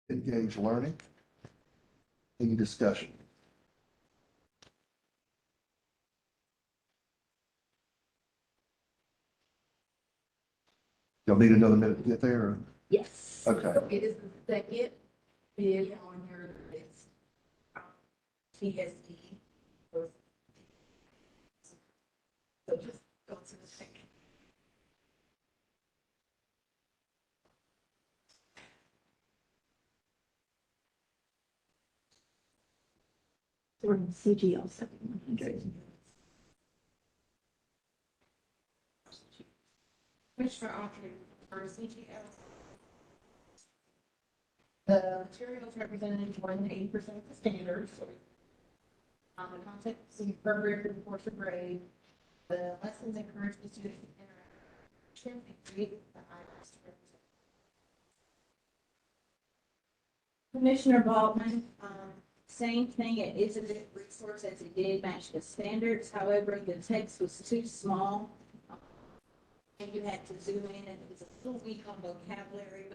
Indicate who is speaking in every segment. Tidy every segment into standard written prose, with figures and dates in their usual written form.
Speaker 1: Engage learning. Any discussion? Y'all need another minute to get there? Or?
Speaker 2: Yes.
Speaker 1: Okay.
Speaker 3: It is the second bid on your list. TSD. So just go to the second.
Speaker 2: We're in CGL 7100.
Speaker 3: Commissioner Altry for CGL. The materials represented more than 80% of the standards. The content is appropriate for the course of grade. The lessons encourage the students to interact and create the items to represent.
Speaker 4: Commissioner Baldwin, same thing, it is a good resource as it did match the standards, however, the text was too small. And you had to zoom in, and it was a little weak on vocabulary.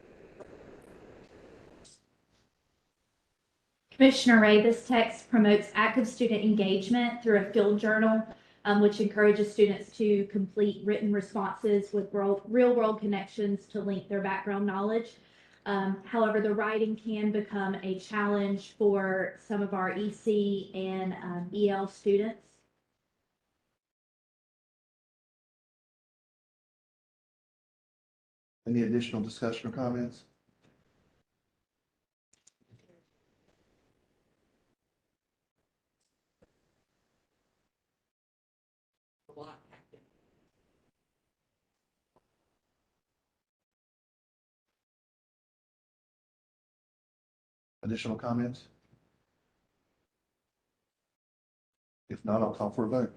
Speaker 2: Commissioner Ray, this text promotes active student engagement through a field journal, which encourages students to complete written responses with real-world connections to link their background knowledge. However, the writing can become a challenge for some of our EC and EL students.
Speaker 1: Any additional discussion or comments? Additional comments? If not, I'll call for a vote.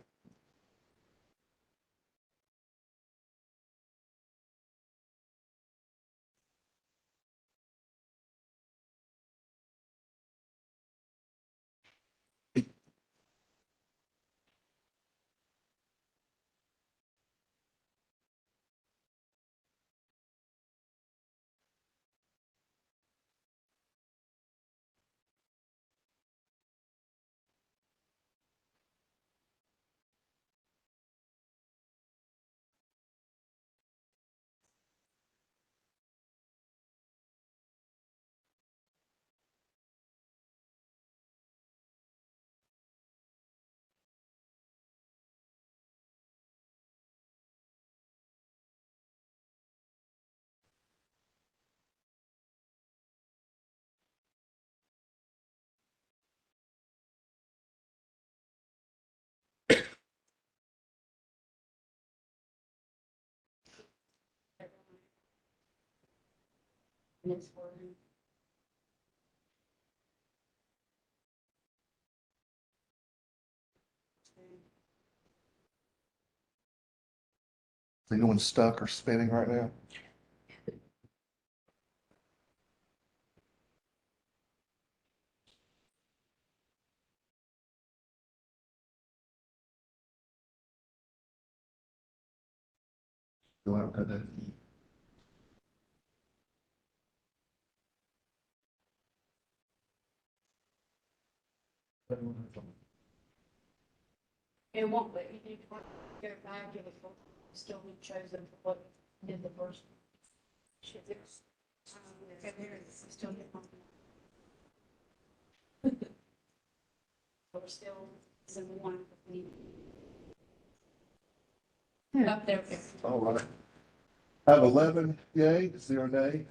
Speaker 3: Next one.
Speaker 1: Is anyone stuck or spinning right now? Go out, that.
Speaker 3: It won't let you do go back, it will still be chosen for what did the first. Should there's, there is still get one. We're still in one. Up there.
Speaker 1: All right. I have 11 yea, 0 nay.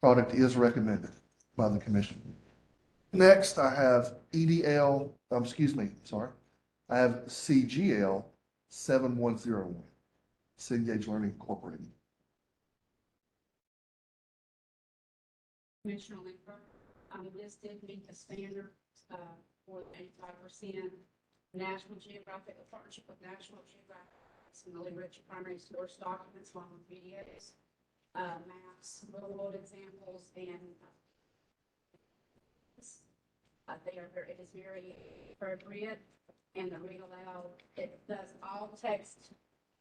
Speaker 1: Product is recommended by the commission. Next, I have I have CGL 7101, Cengage Learning Incorporated.
Speaker 3: Commissioner Linker, this did meet the standards, for 85%. National Geographic, a partnership with National Geographic, some really rich primary source documents along with videos, maps, real world examples, and it is very appropriate, and the read aloud, it does all text,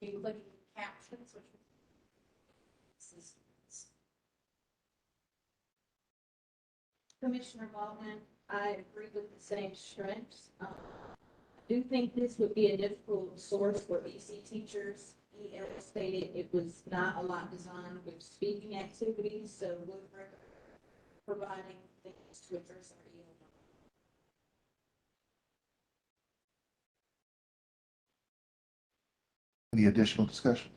Speaker 3: including captions, which
Speaker 4: Commissioner Baldwin, I agree with the same strengths. I do think this would be a difficult source for EC teachers. EL stated it was not a lot designed with speaking activities, so would recommend providing things to address our EL.
Speaker 1: Any additional discussion?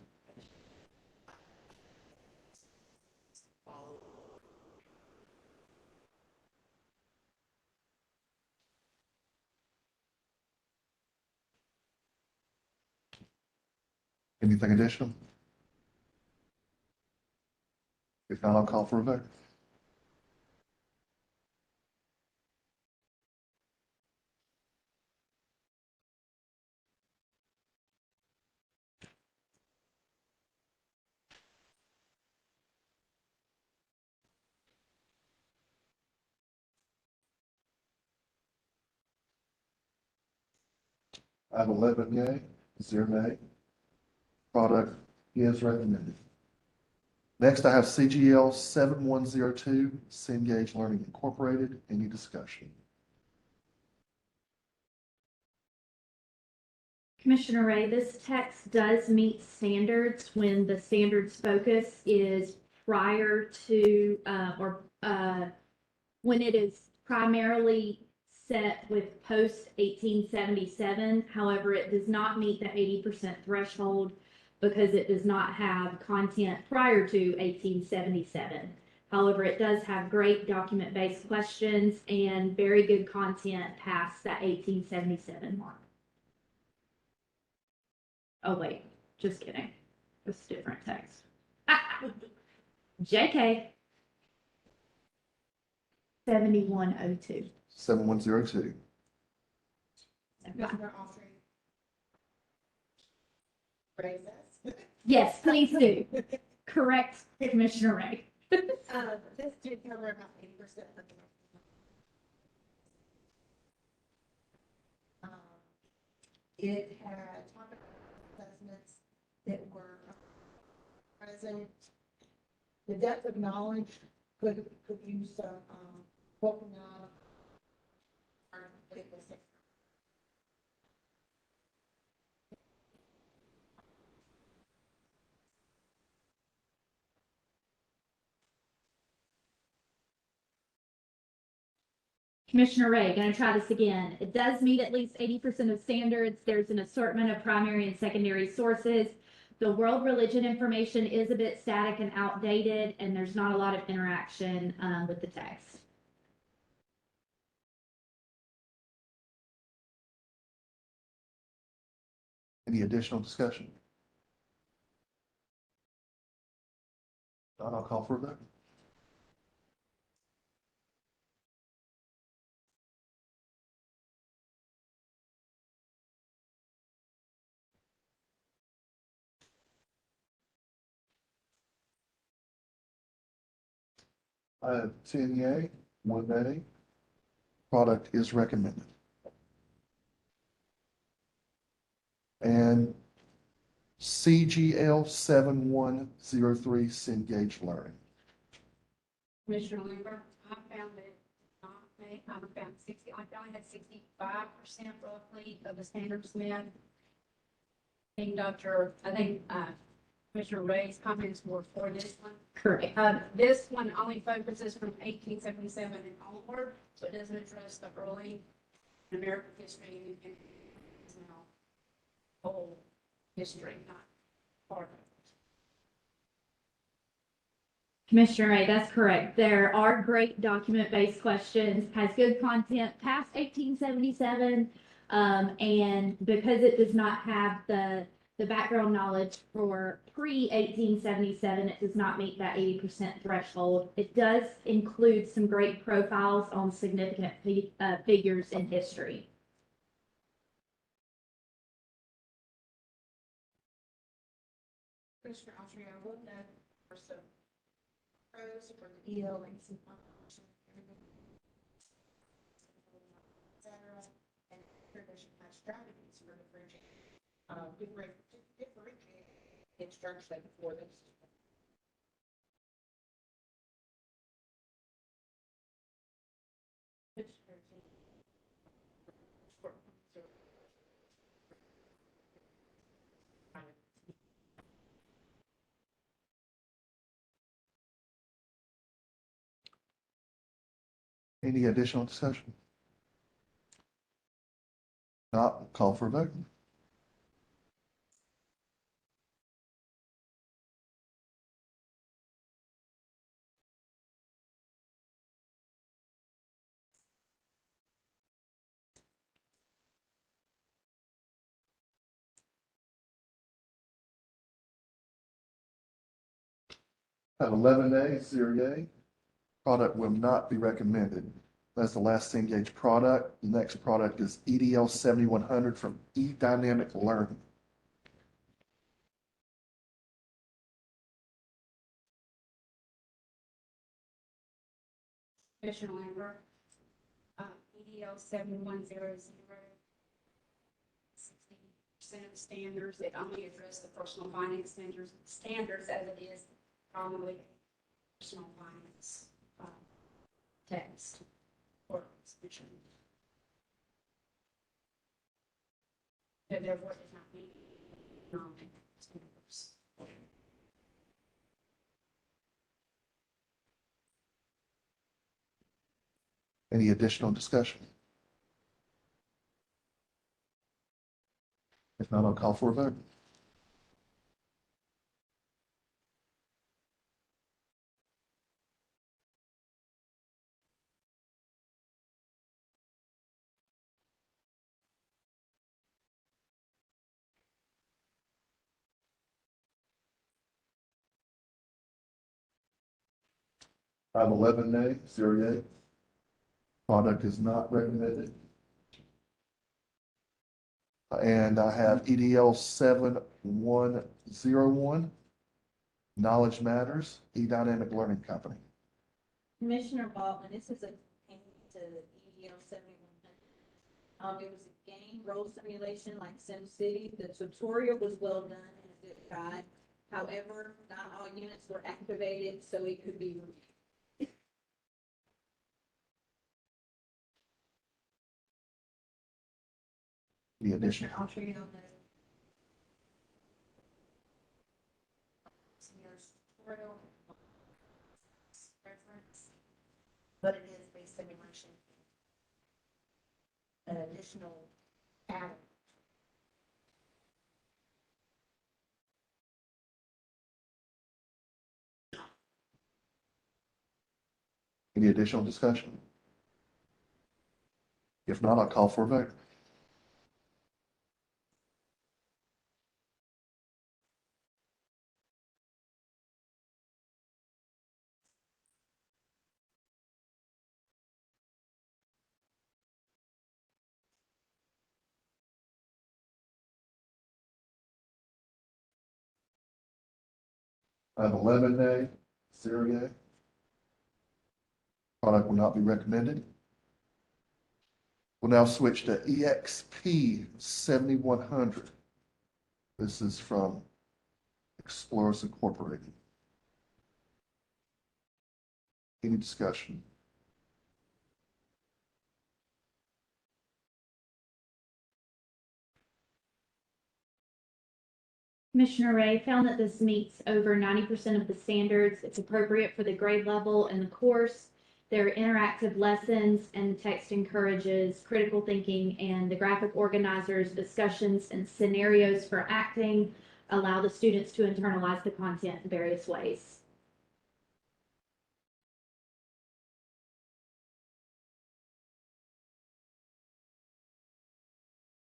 Speaker 1: Anything additional? If not, I'll call for a vote. I have 11 yea, 0 nay. Product is recommended. Next, I have CGL 7102, Cengage Learning Incorporated. Any discussion?
Speaker 2: Commissioner Ray, this text does meet standards when the standards focus is prior to, when it is primarily set with post 1877. However, it does not meet the 80% threshold because it does not have content prior to 1877. However, it does have great document-based questions and very good content past that 1877 mark. Oh, wait, just kidding. It's different text. JK. 7102.
Speaker 1: 7102.
Speaker 3: Commissioner Autry. Raise this.
Speaker 2: Yes, please do. Correct, Commissioner Ray.
Speaker 3: This did cover about 80% of the. It had topic assessments that were present. The depth of knowledge could use some, open up.
Speaker 2: Commissioner Ray, gonna try this again. It does meet at least 80% of standards. There's an assortment of primary and secondary sources. The world religion information is a bit static and outdated, and there's not a lot of interaction with the text.
Speaker 1: Any additional discussion? Not, I'll call for a vote. I have 10 yea, 1 nay. Product is recommended. And CGL 7103, Cengage Learning.
Speaker 3: Commissioner Limber, I found it not me, I found 60, I only had 65% roughly of the standards met. I think Commissioner Ray's comments were for this one.
Speaker 2: Correct.
Speaker 3: This one only focuses from 1877 and onward, so it doesn't address the early American history and whole history, not part of it.
Speaker 2: Commissioner Ray, that's correct. There are great document-based questions, has good content past 1877, and because it does not have the background knowledge for pre-1877, it does not meet that 80% threshold. It does include some great profiles on significant figures in history.
Speaker 3: Commissioner Autry, I will note for some pros for the EL and some etc. And tradition has strategies for differentiate instruction for this.
Speaker 1: Any additional discussion? Not, call for a vote. Have 11 nays, 0 yay. Product will not be recommended. That's the last Cengage product. The next product is EDL 7100 from eDynamic Learning.
Speaker 3: Commissioner Lambert, EDL 7100. 60% of the standards, it only address the personal finance standards as it is commonly personal finance text or submission. And therefore, it does not meet standards.
Speaker 1: Any additional discussion? If not, I'll call for a vote. I have 11 nays, 0 yay. Product is not recommended. And I have EDL 7101, Knowledge Matters, eDynamic Learning Company.
Speaker 4: Commissioner Baldwin, this is a, to EDL 7100. It was a game role simulation like SimCity. The tutorial was well done and a good guide. However, not all units were activated, so it could be reviewed.
Speaker 1: The addition.
Speaker 3: I'll show you on the tutorial reference, but it is a simulation. An additional add.
Speaker 1: Any additional discussion? If not, I'll call for a vote. I have 11 nays, 0 yay. Product will not be recommended. We'll now switch to EXP 7100. This is from Explorers Incorporated. Any discussion?
Speaker 2: Commissioner Ray found that this meets over 90% of the standards. It's appropriate for the grade level and the course. There are interactive lessons, and the text encourages critical thinking, and the graphic organizers, discussions, and scenarios for acting allow the students to internalize the content in various ways.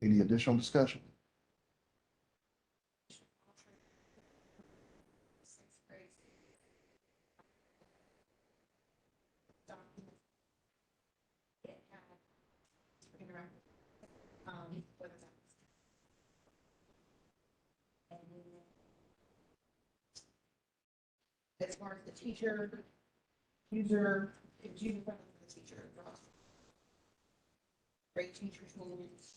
Speaker 1: Any additional discussion?
Speaker 3: As far as the teacher, user, it's user friendly for the teacher. Great teachers moments.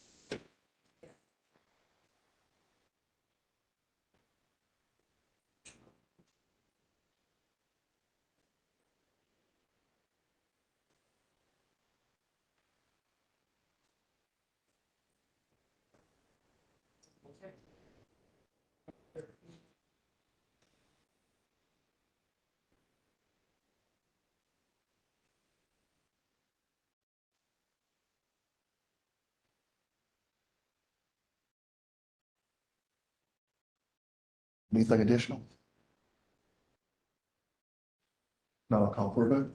Speaker 1: Anything additional? Now I'll call for a vote.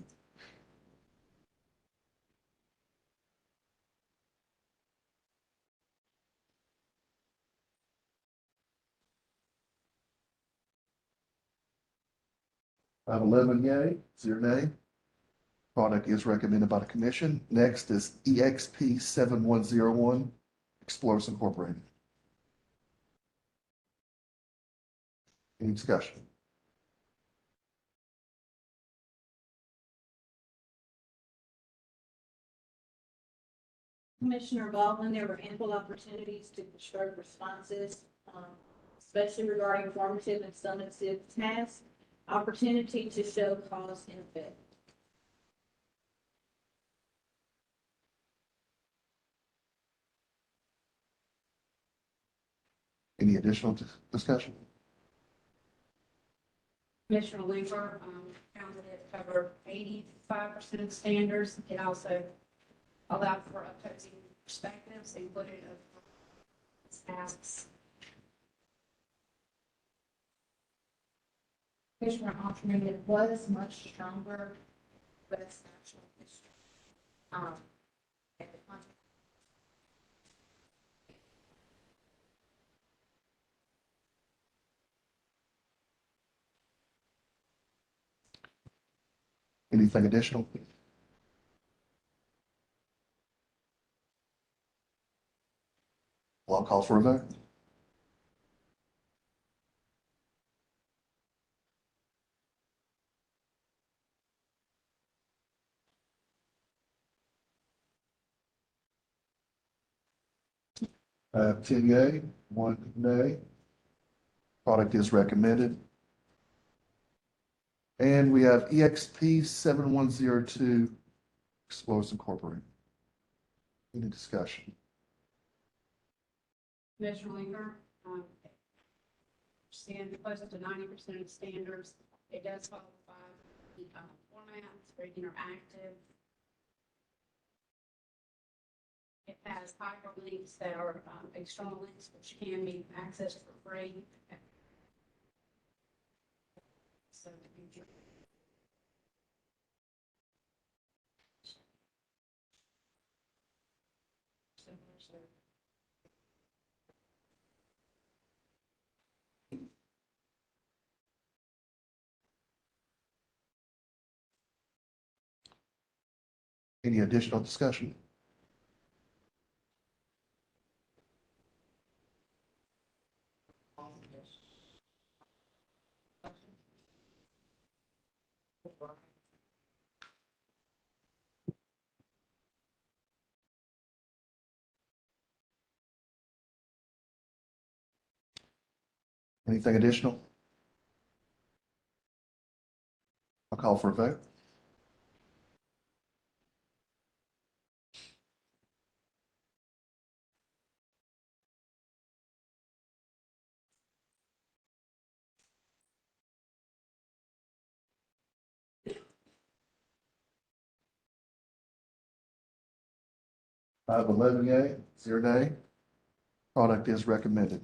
Speaker 1: I have 11 yea, 0 nay. Product is recommended by the commission. Next is EXP 7101, Explorers Incorporated. Any discussion?
Speaker 4: Commissioner Baldwin, there were ample opportunities to construct responses, especially regarding formative and summative tasks, opportunity to show cause and effect.
Speaker 1: Any additional discussion?
Speaker 3: Commissioner Luker, found that it covered 85% of standards. It also allowed for opposing perspectives, included of tasks. Commissioner alternative was much stronger, but it's national history. At the time.
Speaker 1: Anything additional? Well, I'll call for a vote. I have 10 yea, 1 nay. Product is recommended. And we have EXP 7102, Explorers Incorporated. Any discussion?
Speaker 3: Commissioner Linger, seeing close to 90% of standards, it does follow the formats, very interactive. It has hyperlinks that are external links which can be accessed for free. So,
Speaker 1: Any additional discussion? Anything additional? I'll call for a vote. I have 11 yea, 0 nay. Product is recommended.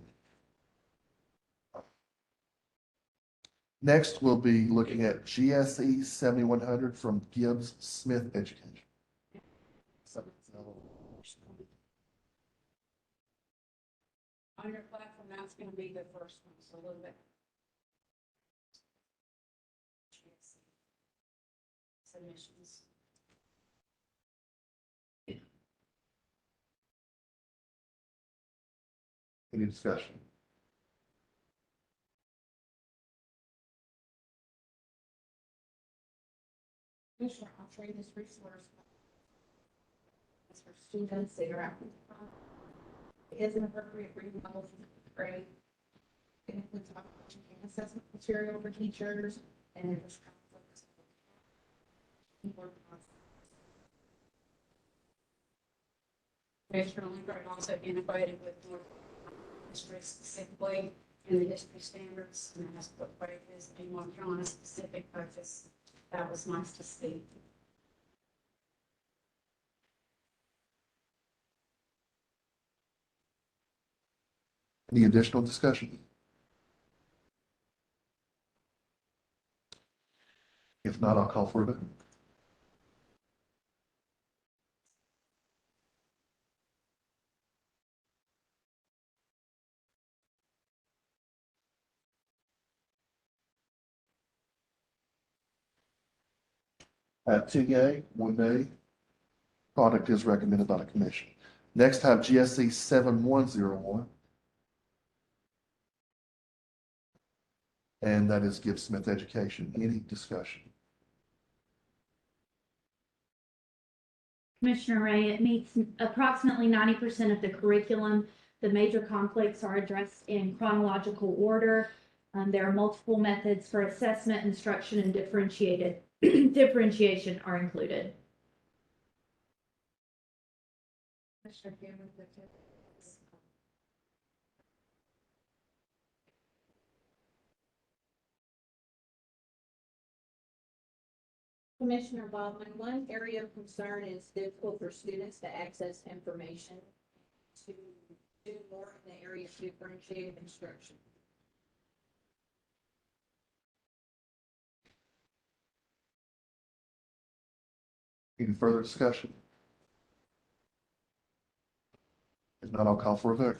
Speaker 1: Next, we'll be looking at GSE 7100 from Gibbs Smith Education.
Speaker 3: on your platform, that's going to be the first one, so a little bit. Submissions.
Speaker 1: Any discussion?
Speaker 3: Commissioner, I'll trade this resource. It's for students that are out. It is an appropriate reading level for the grade. It includes assessment material for teachers and it was conflicts. Commissioner Linkard also integrated with more districts specifically in the district standards and has put focus, be more on a specific focus. That was nice to see.
Speaker 1: Any additional discussion? If not, I'll call for a vote. At 2 yea, 1 nay, product is recommended by the commission. Next, I have GSE 7101. And that is Gibbs Smith Education. Any discussion?
Speaker 2: Commissioner Ray, it meets approximately 90% of the curriculum. The major conflicts are addressed in chronological order. There are multiple methods for assessment, instruction, and differentiation are included.
Speaker 3: Commissioner Cameron,
Speaker 4: Commissioner Baldwin, one area of concern is difficult for students to access information to do more in the area of differentiated instruction.
Speaker 1: Any further discussion? If not, I'll call for a vote.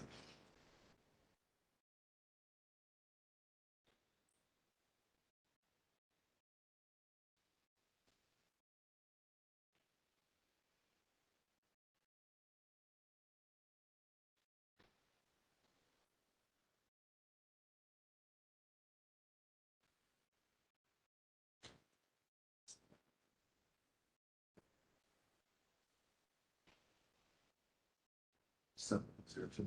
Speaker 1: Seven, zero, two.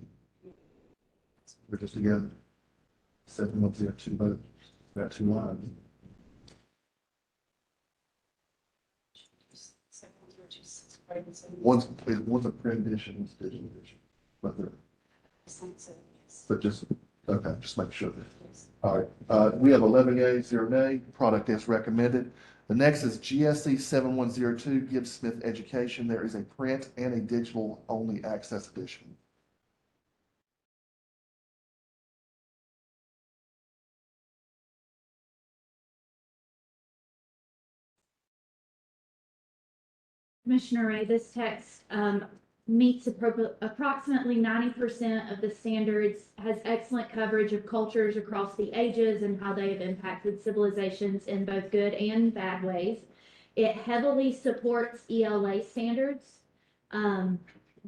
Speaker 1: We're just together. 7102 votes. Got two lines. One's a print edition, one's digital edition. But they're, but just, okay, just make sure. All right, we have 11 yeas, 0 nay. Product is recommended. The next is GSE 7102, Gibbs Smith Education. There is a print and a digital only access edition.
Speaker 2: Commissioner Ray, this text meets approximately 90% of the standards, has excellent coverage of cultures across the ages and how they have impacted civilizations in both good and bad ways. It heavily supports ELA standards.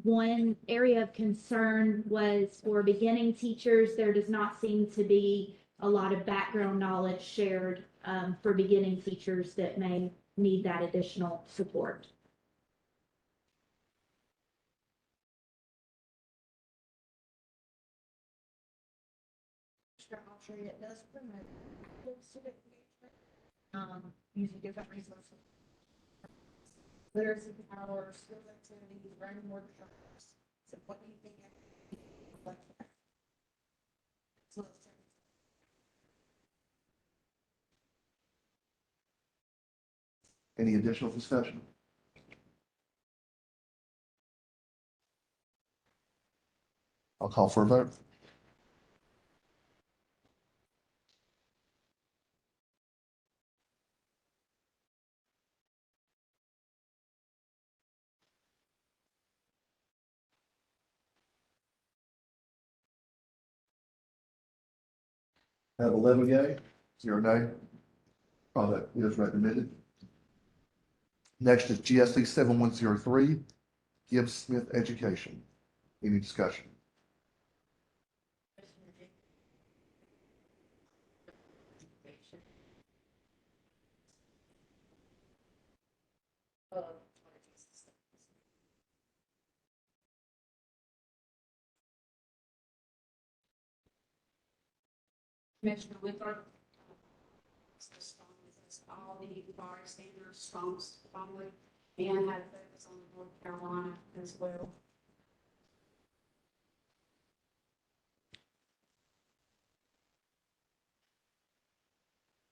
Speaker 2: One area of concern was for beginning teachers, there does not seem to be a lot of background knowledge shared for beginning teachers that may need that additional support.
Speaker 4: It does promote student engagement, using different resources. Literacy hours, skills activities, writing workshops. So what do you think? Like that? So let's check.
Speaker 1: Any additional discussion? I'll call for a vote. I have 11 yea, 0 nay. Product is recommended. Next is GSE 7103, Gibbs Smith Education. Any discussion?
Speaker 3: Commissioner Winthrop. All the bar standards, strongly, and have focus on North Carolina as well.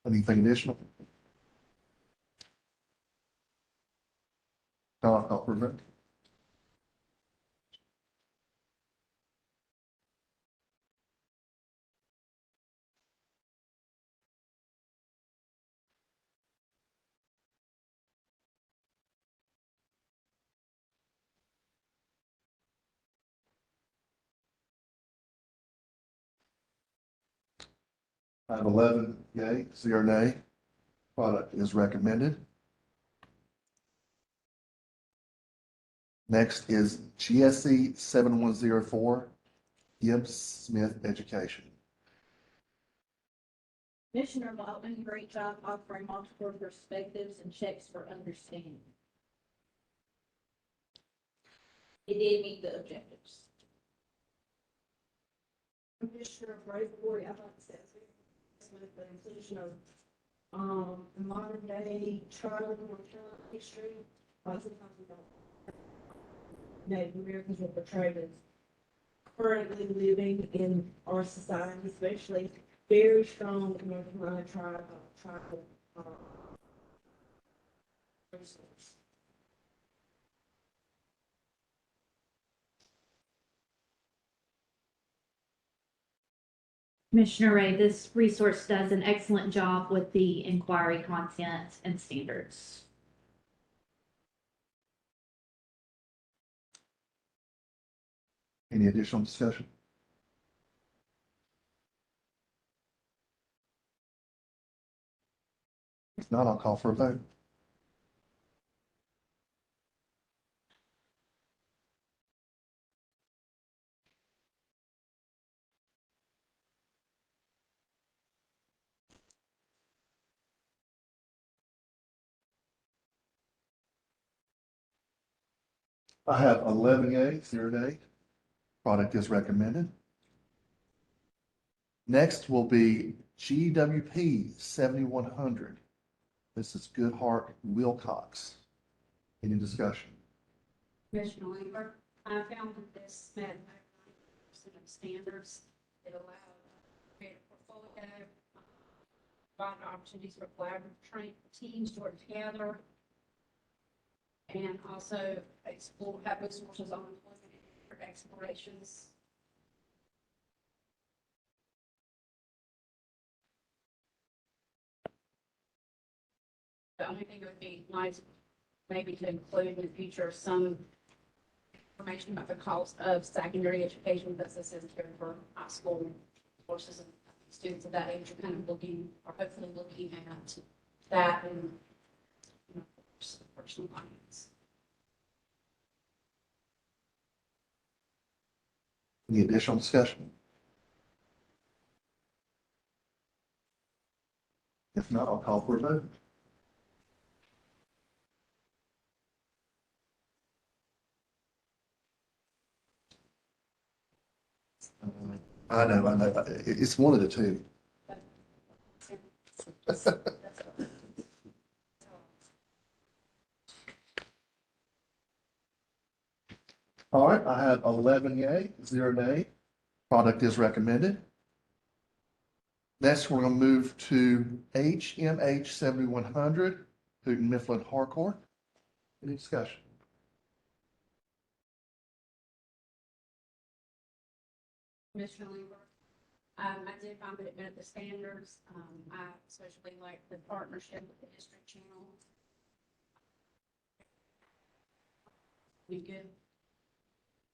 Speaker 1: Anything additional? No, I'll call for a vote. I have 11 yea, 0 nay. Product is recommended. Next is GSE 7104, Gibbs Smith Education.
Speaker 4: Commissioner Baldwin, great job offering multiple perspectives and checks for understanding. It did meet the objectives.
Speaker 3: Commissioner Braithwaite, I'd like to say, with the inclusion of, modern day child mortality history, sometimes we don't. Native Americans were portrayed as currently living in our society, especially very strong North Carolina tribal, resource.
Speaker 2: Commissioner Ray, this resource does an excellent job with the inquiry content and standards.
Speaker 1: Any additional discussion? If not, I'll call for a vote. I have 11 yea, 0 nay. Product is recommended. Next will be GWP 7100. This is Goodhart Wilcox. Any discussion?
Speaker 3: Commissioner Lambert, I found that this met 90% of standards. It allowed create a portfolio, provide opportunities for collaborative teams to work together, and also explore, have resources on employment for explorations. The only thing that would be nice, maybe to include in the future, some information about the cost of secondary education, that's necessary for high school courses, and students of that age are kind of looking, or hopefully looking at that and, you know, personal finance.
Speaker 1: Any additional discussion? If not, I'll call for a vote. I know. It's one of the two. All right, I have 11 yea, 0 nay. Product is recommended. Next, we're going to move to HMH 7100, Houghton Mifflin Harcourt. Any discussion?
Speaker 3: Commissioner Lambert, I did find that it met the standards. I especially like the partnership with the History Channel. We good.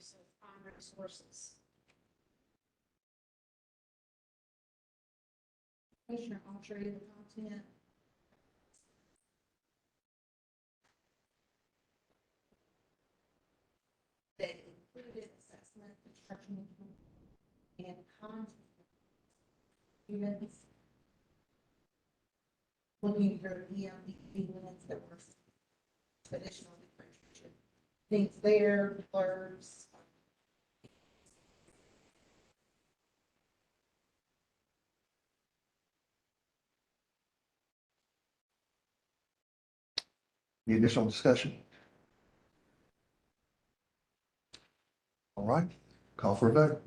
Speaker 3: So primary sources.
Speaker 4: Commissioner Archer, the content. That included assessment, instruction, and content. Units. Looking for EMD units that were additional differentiation. Things there, blurbs.
Speaker 1: Any additional discussion? All right, call for a vote.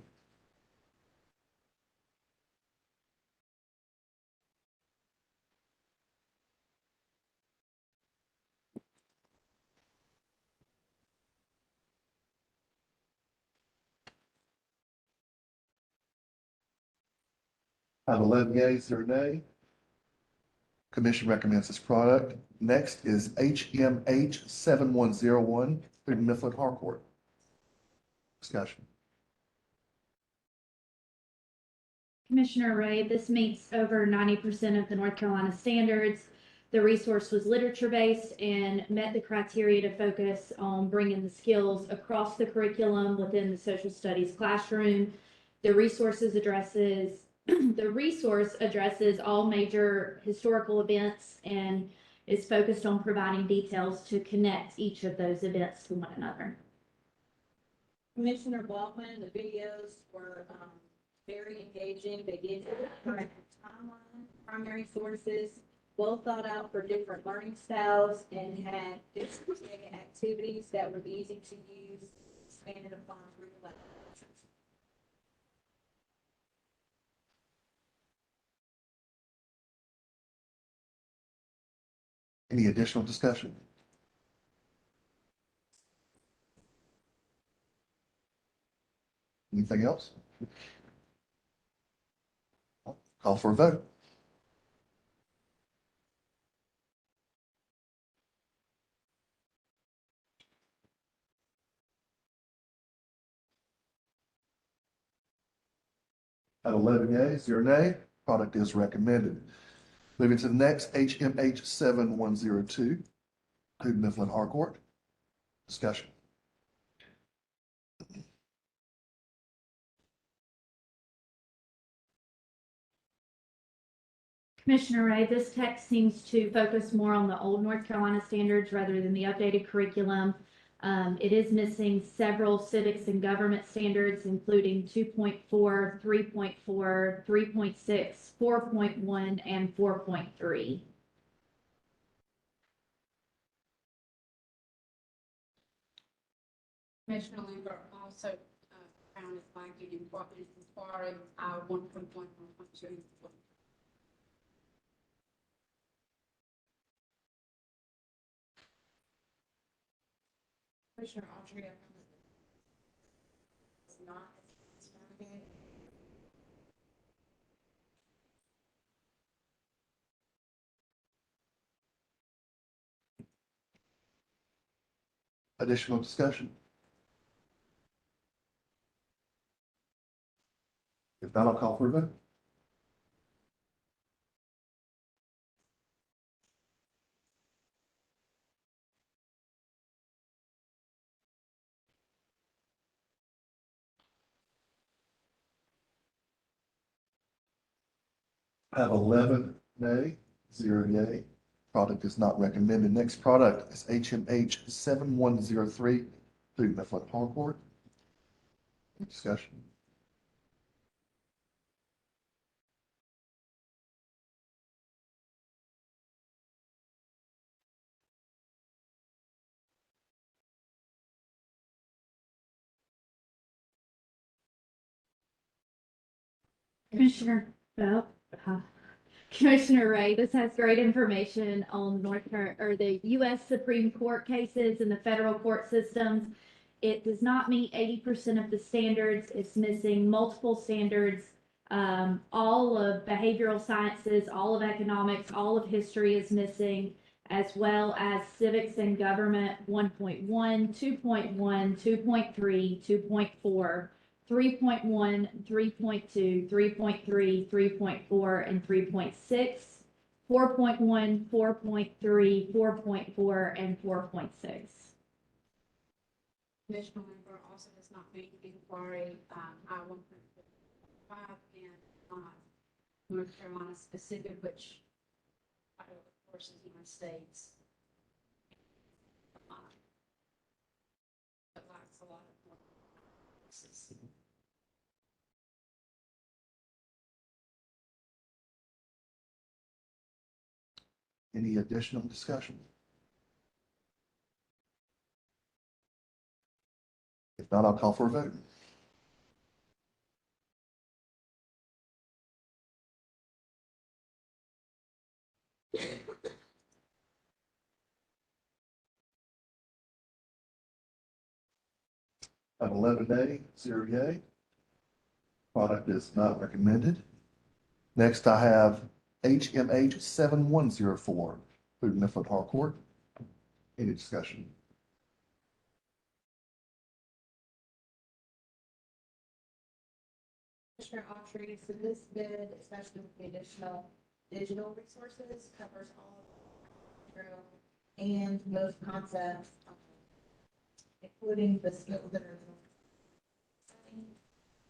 Speaker 1: I have 11 yea, 0 nay. Commission recommends this product. Next is HMH 7101, Houghton Mifflin Harcourt. Discussion.
Speaker 2: Commissioner Ray, this meets over 90% of the North Carolina standards. The resource was literature-based and met the criteria to focus on bringing the skills across the curriculum within the social studies classroom. The resource addresses all major historical events and is focused on providing details to connect each of those events to one another.
Speaker 4: Commissioner Baldwin, the videos were, very engaging. They did have a correct timeline, primary sources, well thought out for different learning styles, and had different activities that were easy to use, expanded upon real life.
Speaker 1: Any additional discussion? Anything else? Call for a vote. At 11 yeas, 0 nay, product is recommended. Moving to the next, HMH 7102, Houghton Mifflin Harcourt. Discussion.
Speaker 2: Commissioner Ray, this text seems to focus more on the old North Carolina standards rather than the updated curriculum. It is missing several civics and government standards, including 2.4, 3.4, 3.6, 4.1, and 4.3.
Speaker 3: Commissioner Lambert also found it lacking in what is required, 1.1, 1.2. Commissioner Autry, it's not, it's not good.
Speaker 1: Additional discussion? If not, I'll call for a vote. I have 11 nay, 0 yay. Product is not recommended. Next product is HMH 7103, Houghton Mifflin Harcourt. Any discussion?
Speaker 2: Commissioner, Commissioner Ray, this has great information on the U.S. Supreme Court cases and the federal court systems. It does not meet 80% of the standards. It's missing multiple standards. All of behavioral sciences, all of economics, all of history is missing, as well as civics and government 1.1, 2.1, 2.3, 2.4. 3.1, 3.2, 3.3, 3.4, and 3.6, 4.1, 4.3, 4.4, and 4.6.
Speaker 3: Commissioner Lambert also does not meet the inquiry, I-1.5 and North Carolina specific, which, of course, is United States. It lacks a lot of more places.
Speaker 1: Any additional discussion? If not, I'll call for a vote. At 11 nay, 0 yay. Product is not recommended. Next, I have HMH 7104, Houghton Mifflin Harcourt. Any discussion?
Speaker 4: Commissioner Autry, so this bid, especially with the additional digital resources, covers all of it, and most concepts, including the skills that are.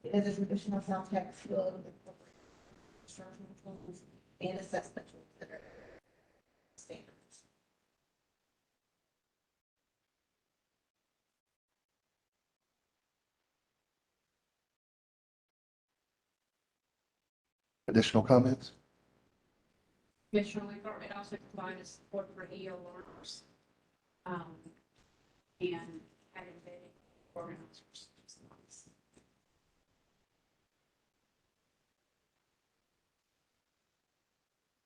Speaker 4: It is a traditional self-tech skill with instructional tools and assessment tools that are standards.
Speaker 1: Additional comments?
Speaker 3: Commissioner Weaver, it also provided support for EO learners, and had embedded organizers.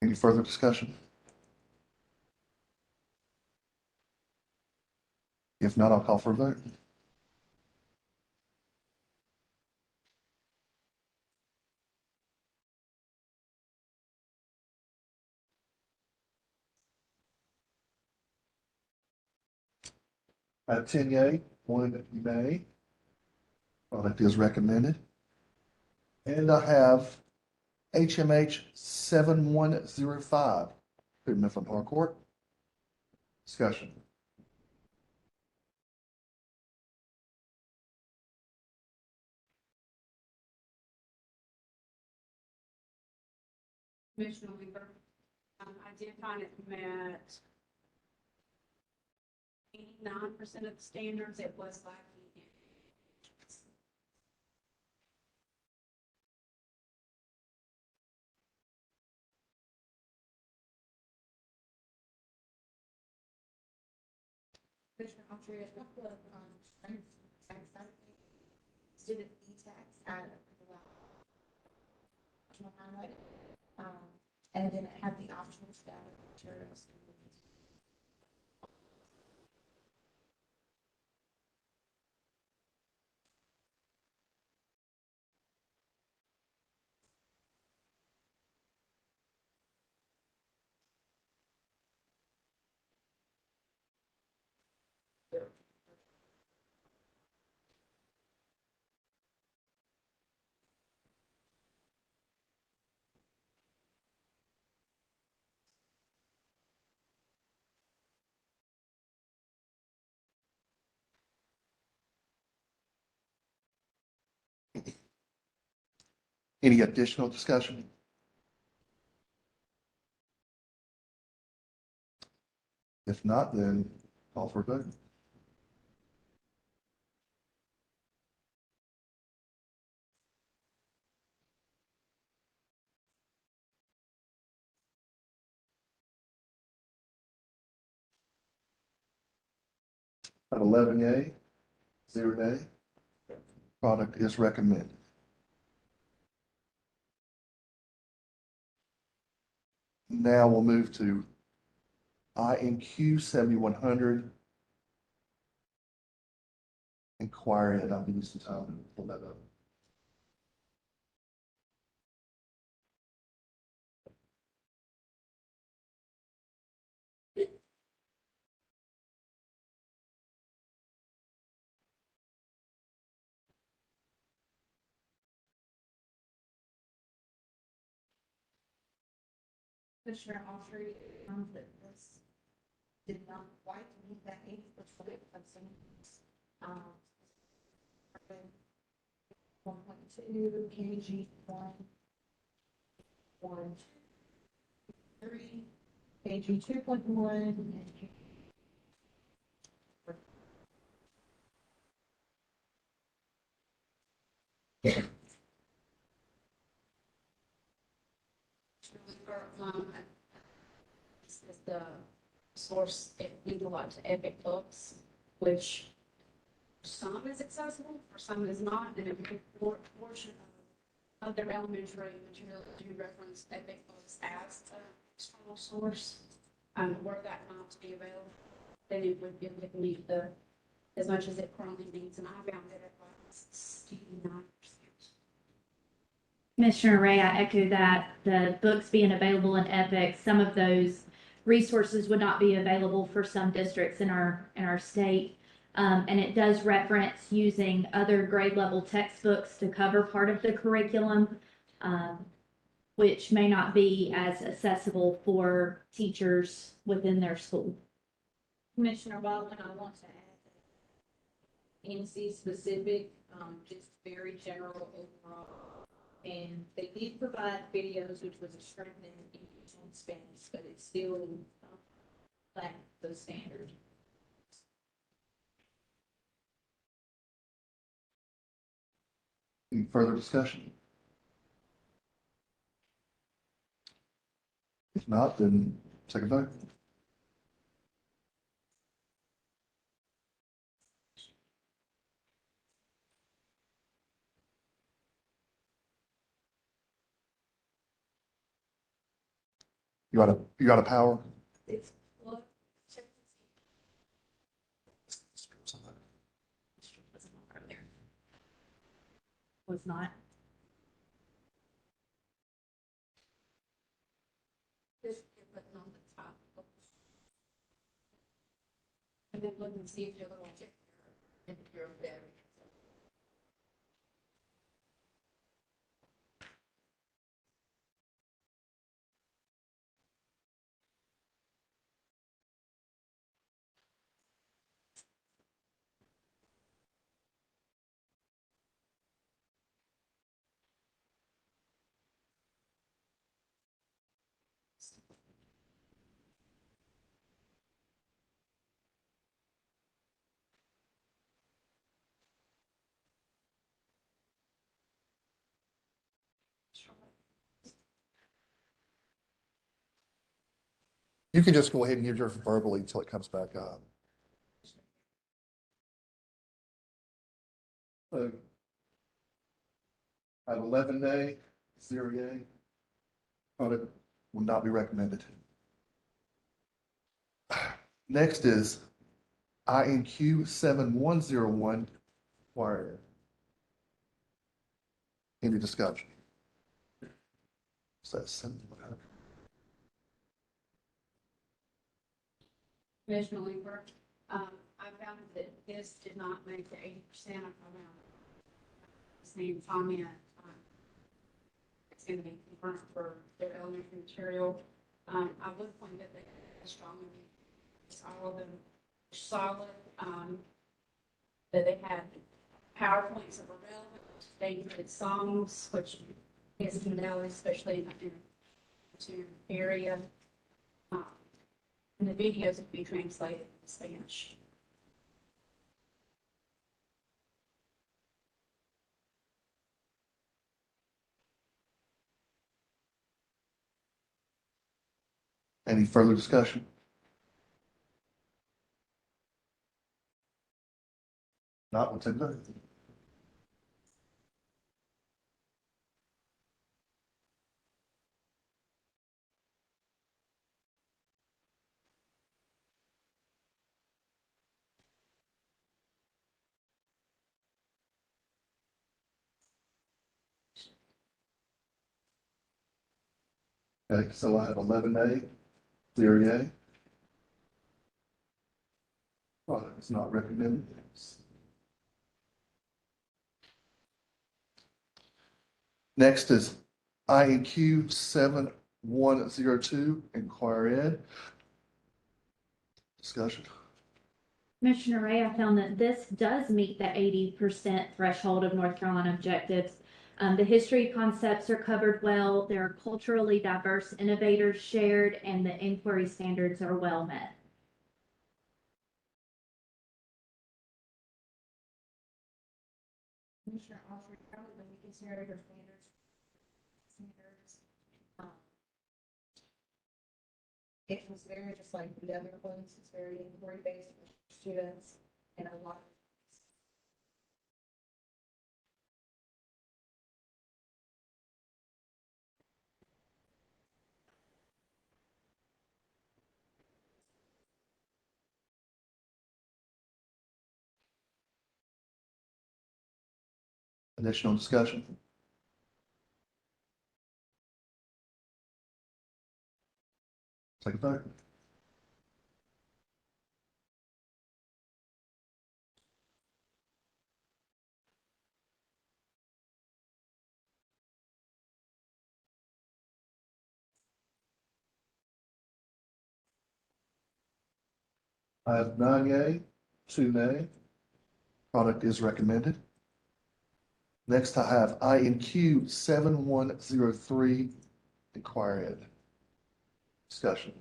Speaker 1: Any further discussion? If not, I'll call for a vote. I have 10 yea, 1 nay. Product is recommended. And I have HMH 7105, Pittman from Harcourt. Discussion.
Speaker 3: Commissioner Weaver, I did find it met 89% of the standards. It was lacking in.
Speaker 4: Commissioner Autry, a couple of, student e-tax out of the optional highlight. And then it had the optional staff materials.
Speaker 1: Any additional discussion? If not, then call for a vote. At 11 yea, 0 nay. Product is recommended. Now we'll move to INQ 7100. Inquiry, and I'll give you some time to pull that up.
Speaker 4: Commissioner Autry, that this did not quite meet that 80% of some, 1.2, KG 1, 3, KG 2.1, and
Speaker 3: This is the source, it means a lot to Epic Books, which for some is accessible, for some is not, and a big portion of their elementary material do reference Epic Books as an external source. Were that not to be available, then it would meet the, as much as it currently needs, and I found it at like 69%.
Speaker 2: Commissioner Ray, I echo that. The books being available in Epic, some of those resources would not be available for some districts in our state. And it does reference using other grade level textbooks to cover part of the curriculum, which may not be as accessible for teachers within their school.
Speaker 4: Commissioner Baldwin, I want to add NC specific, just very general overall. And they did provide videos, which was a strength in English and Spanish, but it's still lack the standard.
Speaker 1: Any further discussion? If not, then take a vote. You got a power?
Speaker 3: It's, well, check
Speaker 2: Was not.
Speaker 3: this button on the top. And then look and see if your little, if your battery.
Speaker 1: You can just go ahead and give yours verbally until it comes back up. So, I have 11 nay, 0 yay. Product will not be recommended. Next is INQ 7101, choir. Any discussion? Is that simple?
Speaker 3: Commissioner Lieber, I found that this did not make the 80%. I found same comment. It's going to be confirmed for their elementary material. I would point that they strongly, all of them solid, that they had PowerPoints that were relevant, they did songs, which is now, especially in the area. And the videos would be translated in Spanish.
Speaker 1: Any further discussion? Not, we'll take a vote. Okay, so I have 11 nay, 0 yay. Product is not recommended. Next is INQ 7102, Inquire Ed. Discussion.
Speaker 2: Commissioner Ray, I found that this does meet the 80% threshold of North Carolina objectives. The history concepts are covered well, there are culturally diverse innovators shared, and the inquiry standards are well met.
Speaker 3: Commissioner Autry, how would you consider your standards? It was very just like the other ones, it's very inquiry based with students and a lot of.
Speaker 1: Additional discussion? Take a vote. I have 9 yea, 2 nay. Product is recommended. Next, I have INQ 7103, inquire ed. Discussion.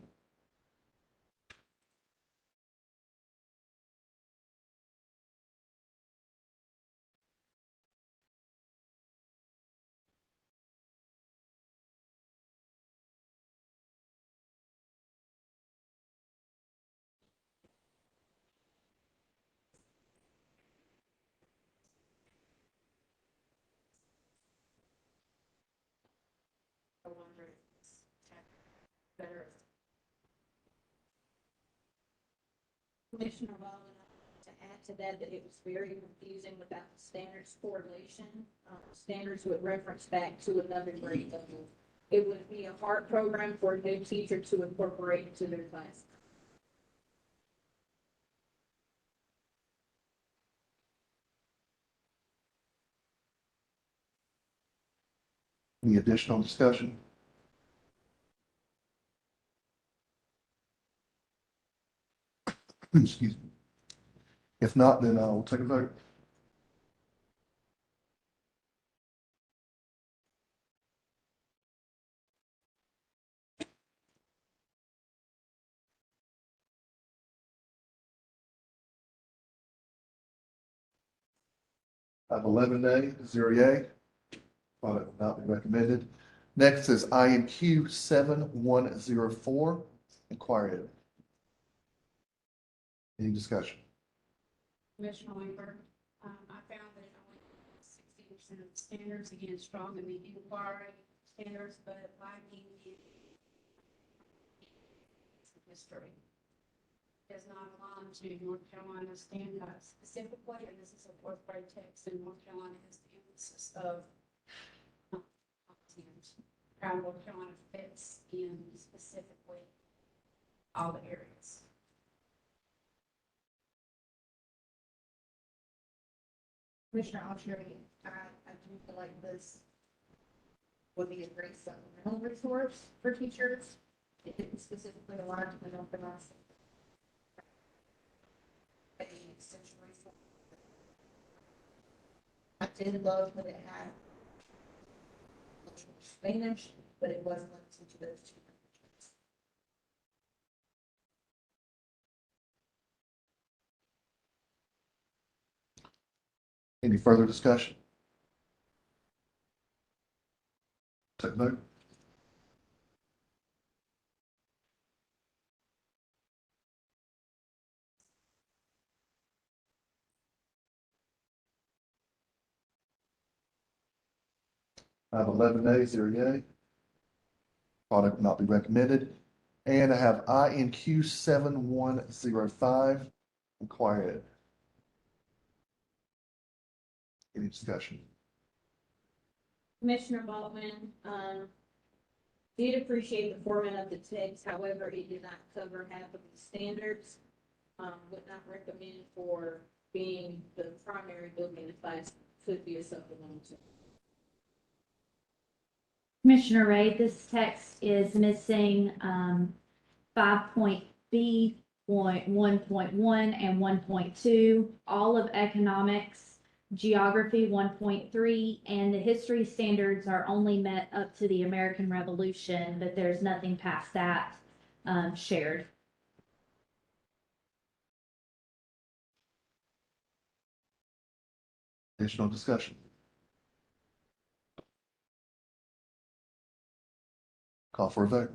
Speaker 3: I wonder if it's better.
Speaker 4: Commissioner Baldwin, to add to that, that it was very confusing without the standards correlation. Standards would reference back to another grade level. It would be a hard program for a new teacher to incorporate into their class.
Speaker 1: Any additional discussion? Excuse me. If not, then I will take a vote. I have 11 nay, 0 yea. Product will not be recommended. Next is INQ 7104, inquire ed. Any discussion?
Speaker 3: Commissioner Weaver, I found that only 60% of the standards, again, strong in the inquiry standards, but lacking in history. Does not align to North Carolina standards specifically, and this is a fourth grade text, and North Carolina has the emphasis of content. How North Carolina fits in specifically all the areas.
Speaker 4: Commissioner Alsheri, I do feel like this would be a great supplemental resource for teachers. It didn't specifically align to the North Carolina. Extension resource. I did love that it had Spanish, but it wasn't limited to those two languages.
Speaker 1: Any further discussion? Take a vote. I have 11 nays, 0 yea. Product will not be recommended. And I have INQ 7105, inquire ed. Any discussion?
Speaker 4: Commissioner Baldwin, did appreciate the format of the text, however, it did not cover half of the standards. Would not recommend for being the primary book in the class, could be a supplemental.
Speaker 2: Commissioner Ray, this text is missing 5.B.1.1 and 1.2, all of economics, geography 1.3, and the history standards are only met up to the American Revolution, but there's nothing past that shared.
Speaker 1: Additional discussion? Call for a vote.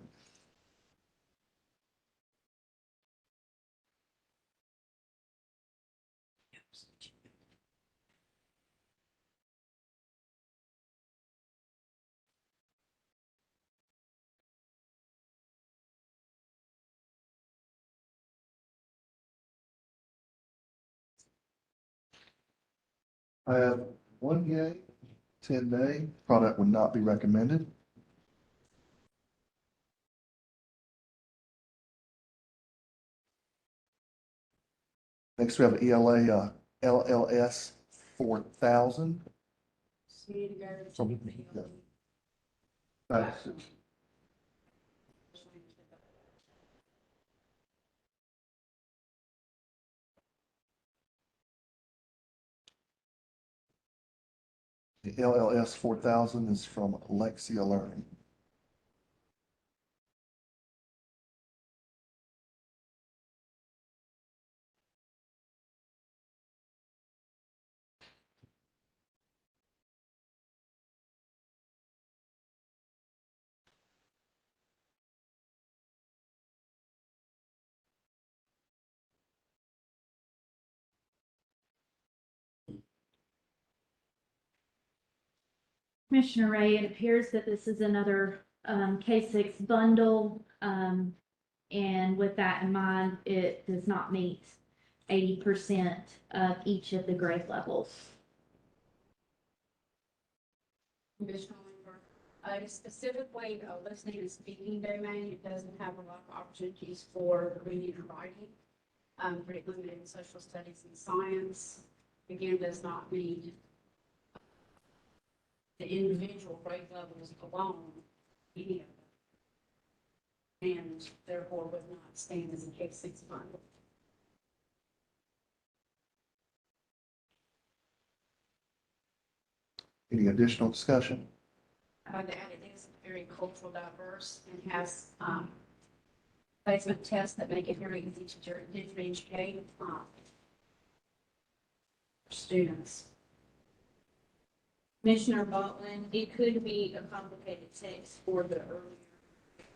Speaker 1: I have 1 yea, 10 nay. Product would not be recommended. Next, we have ELA LLS 4000.
Speaker 3: So you need to go to
Speaker 1: Something,
Speaker 3: the
Speaker 1: yeah. That's- The LLS 4000 is from Lexia Learning.
Speaker 2: Commissioner Ray, it appears that this is another K-6 bundle. And with that in mind, it does not meet 80% of each of the grade levels.
Speaker 3: Commissioner Lambert, a specifically listening and speaking domain, it doesn't have a lot of opportunities for reading and writing. Pretty limited in social studies and science. Again, does not meet the individual grade levels alone, any of them, and therefore would not stand as a K-6 bundle.
Speaker 1: Any additional discussion?
Speaker 3: I'd add it is very cultural diverse and has placement tests that make it very easy to differentiate students.
Speaker 4: Commissioner Baldwin, it could be a complicated text for the earlier,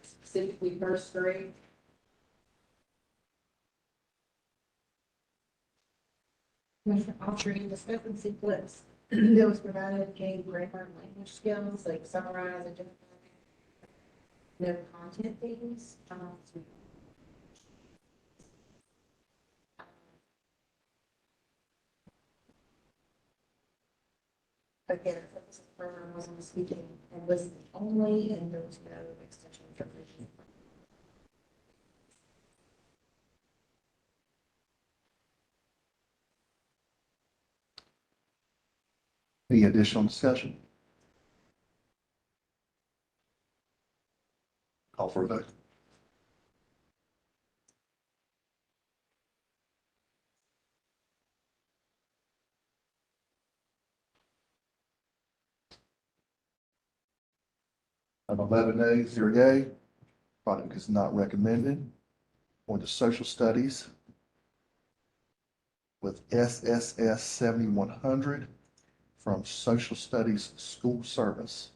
Speaker 4: specifically first grade.
Speaker 5: Commissioner Autry, the discrepancy clips that was provided gave grammar and language skills, like summarize and different. No content things. Again, the focus of the program was on speaking and listening only, and there was no extension provision.
Speaker 1: Any additional discussion? Call for a vote. Of 11 ayes, 0 yay. Product is not recommended. On to social studies with SSS 7100 from Social Studies School Service.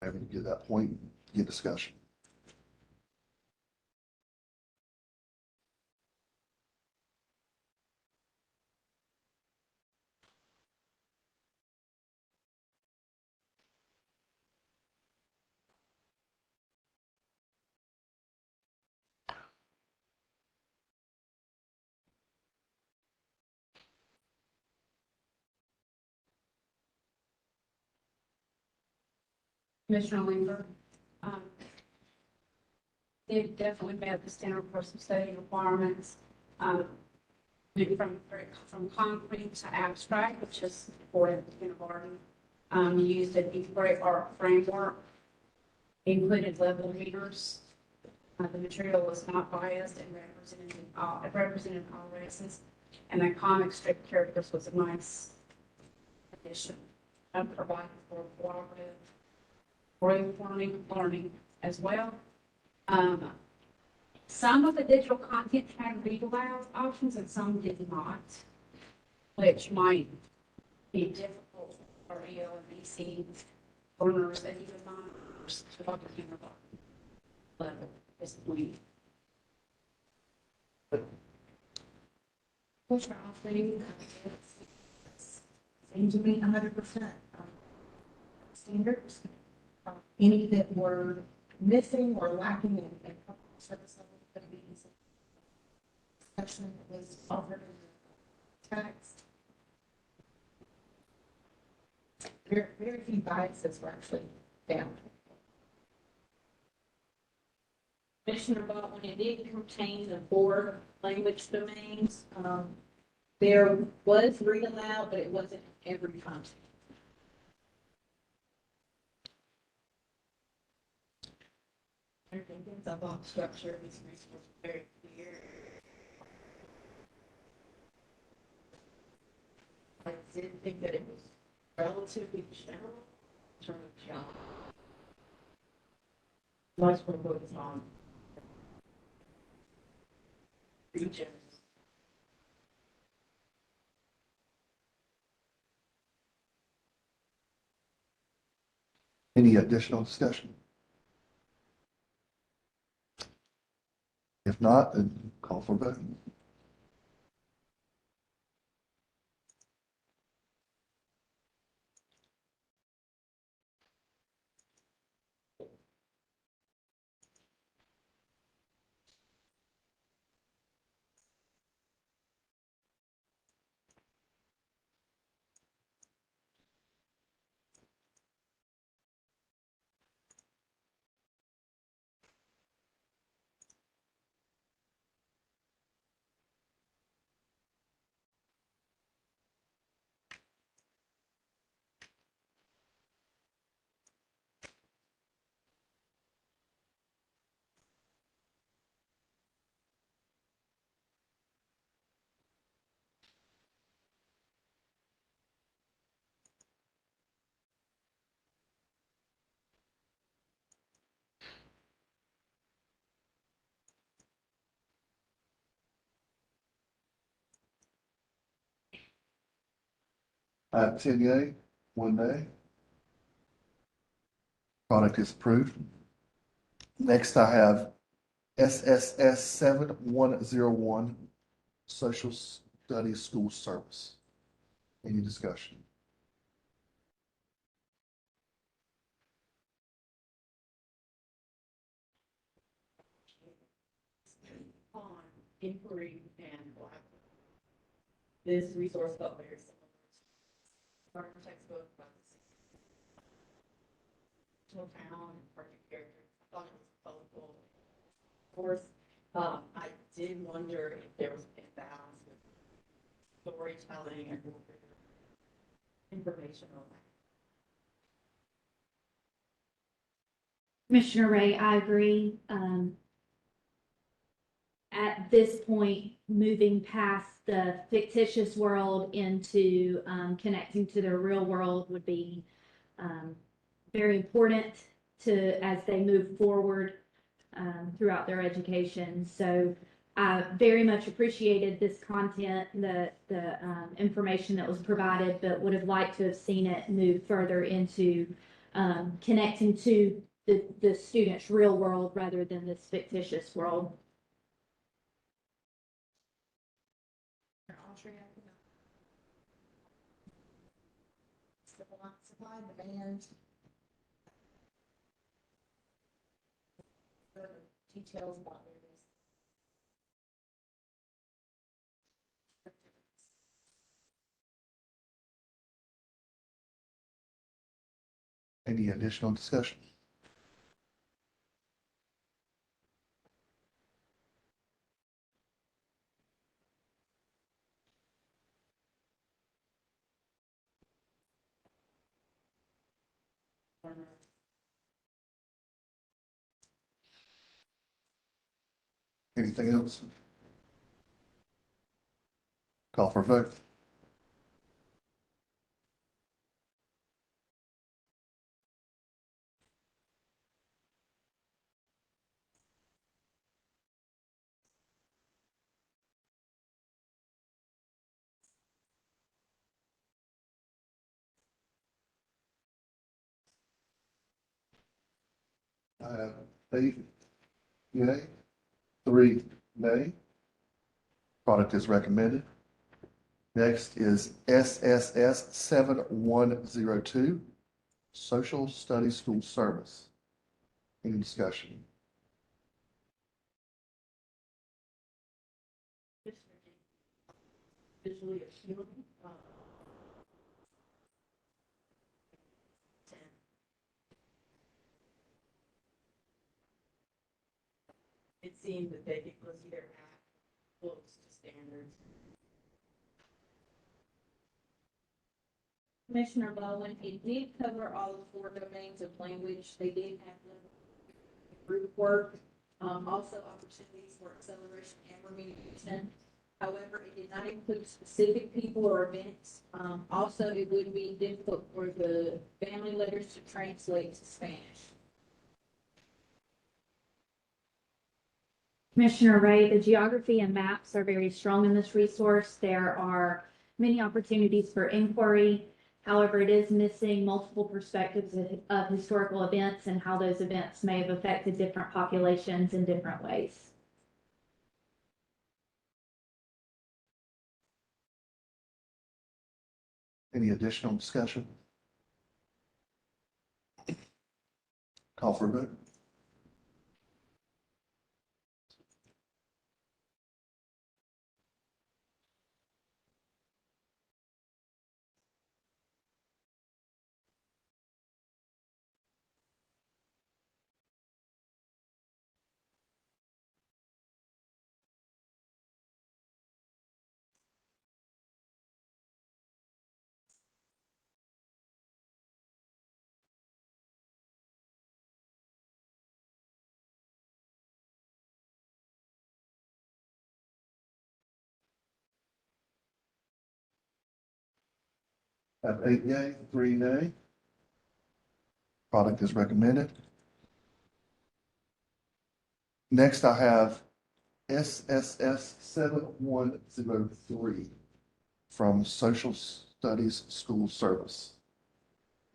Speaker 1: Maybe to get that point, get discussion.
Speaker 3: Commissioner Lambert, they definitely met the standard course of study requirements. Maybe from concrete to abstract, which is important in kindergarten. Used an incorrect art framework, included level readers. The material was not biased and represented all races. And the comic strip characters was a nice addition. Provided for cooperative group learning as well. Some of the digital content had read aloud options and some did not, which might be difficult for EL and BC learners and even non-learners to talk to kindergarten level at this point.
Speaker 5: Commissioner Autry, seems to meet 100% standards. Any that were missing or lacking in service level could be discussion that was offered in the text. Very few biases were actually found.
Speaker 4: Commissioner Baldwin, it did contain the 4 language domains. There was read aloud, but it wasn't every content.
Speaker 5: I think the block structure of this resource very clear. did think that it was relatively general in terms of job. Most were focused on regions.
Speaker 1: Any additional discussion? If not, then call for vote. I have 10 yea, 1 nay. Product is approved. Next, I have SSS 7101, Social Studies School Service. Any discussion?
Speaker 6: On inquiry and black. This resource felt very similar to our textbook, but to a town and parking characters. I thought it was colorful. Of course, I did wonder if there was an imbalance with storytelling and informational.
Speaker 2: Commissioner Ray, I agree. At this point, moving past the fictitious world into connecting to the real world would be very important as they move forward throughout their education. So I very much appreciated this content, the information that was provided, but would have liked to have seen it move further into connecting to the student's real world rather than this fictitious world.
Speaker 5: Supply, demand. Details about various.
Speaker 1: Any additional discussion? Anything else? Call for vote. I have 8 yea, 3 nay. Product is recommended. Next is SSS 7102, Social Studies School Service. Any discussion?
Speaker 6: Visually appealing. 10. It seemed that it was either at close to standards.
Speaker 4: Commissioner Bowen, it did cover all the 4 domains of language. They did have group work, also opportunities for acceleration and remediation. However, it did not include specific people or events. Also, it would be difficult for the family letters to translate to Spanish.
Speaker 2: Commissioner Ray, the geography and maps are very strong in this resource. There are many opportunities for inquiry. However, it is missing multiple perspectives of historical events and how those events may have affected different populations in different ways.
Speaker 1: Any additional discussion? Call for a vote. Have 8 yea, 3 nay. Product is recommended. Next, I have SSS 7103 from Social Studies School Service.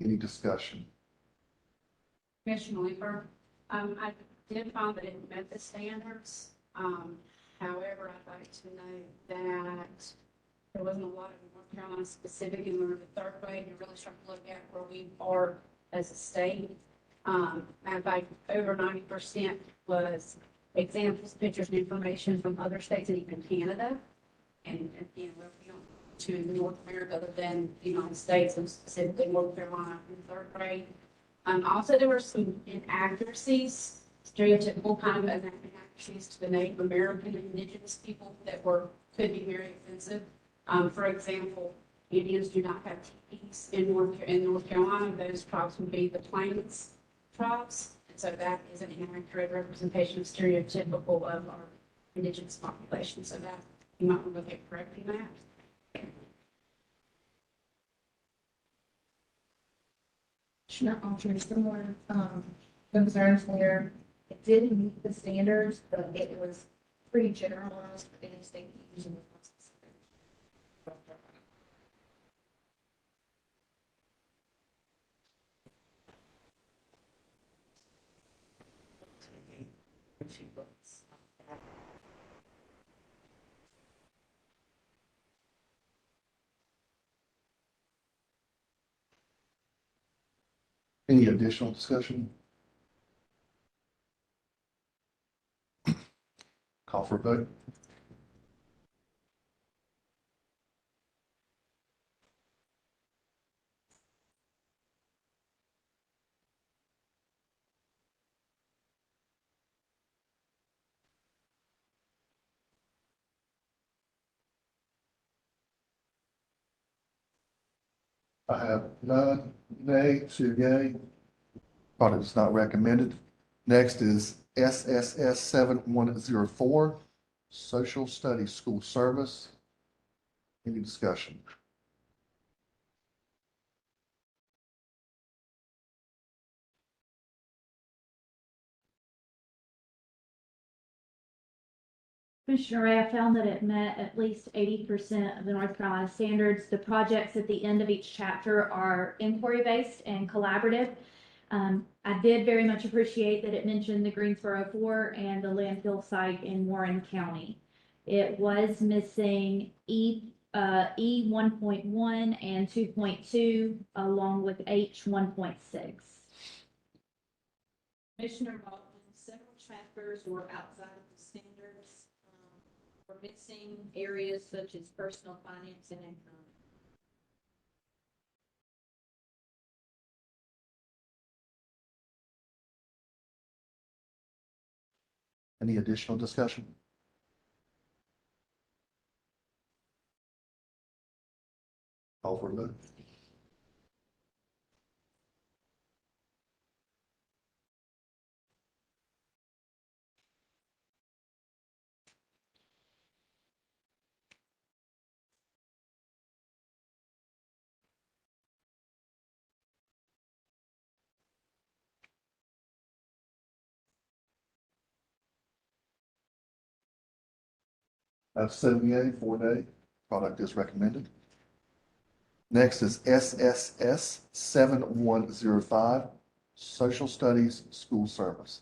Speaker 1: Any discussion?
Speaker 3: Commissioner Leeper, I did find that it met the standards. However, I'd like to know that there wasn't a lot of North Carolina specific in the third grade. You're really starting to look at where we are as a state. In fact, over 90% was examples, pictures, and information from other states and even Canada. And again, we're to North America other than the United States, and specifically North Carolina in third grade. Also, there were some inaccuracies, stereotypical kind of inaccuracies to the Native American and Indigenous people that could be very offensive. For example, Indians do not have teepees in North Carolina. Those tribes would be the Plains tribes. And so that is an inaccurate representation of stereotypical of our Indigenous population. So that you might want to look at correcting that.
Speaker 5: Not altering similar, concerns where it didn't meet the standards, but it was pretty generalized for any state using it.
Speaker 1: Any additional discussion? Call for a vote. I have none nay, 2 yea. Product is not recommended. Next is SSS 7104, Social Studies School Service. Any discussion?
Speaker 2: Commissioner Ray, I found that it met at least 80% of the North Carolina standards. The projects at the end of each chapter are inquiry-based and collaborative. I did very much appreciate that it mentioned the Greensboro 4 and the landfill site in Warren County. It was missing E 1.1 and 2.2 along with H 1.6.
Speaker 4: Commissioner Baldwin, several chapters were outside of the standards. We're missing areas such as personal finance and income.
Speaker 1: Any additional discussion? Call for a vote. I have 78, 4-day. Product is recommended. Next is SSS 7105, Social Studies School Service.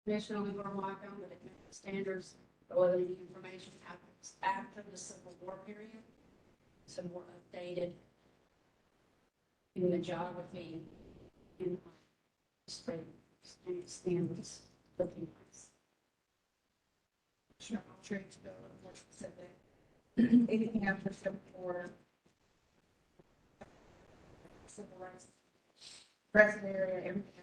Speaker 3: Commissioner, we want to mark on the standards or the information after the Civil War period. Some more updated in the geography and standards looking nice.
Speaker 5: Sure, I'll try to go a little more specific. Anything after Civil War, civil rights, present area, everything.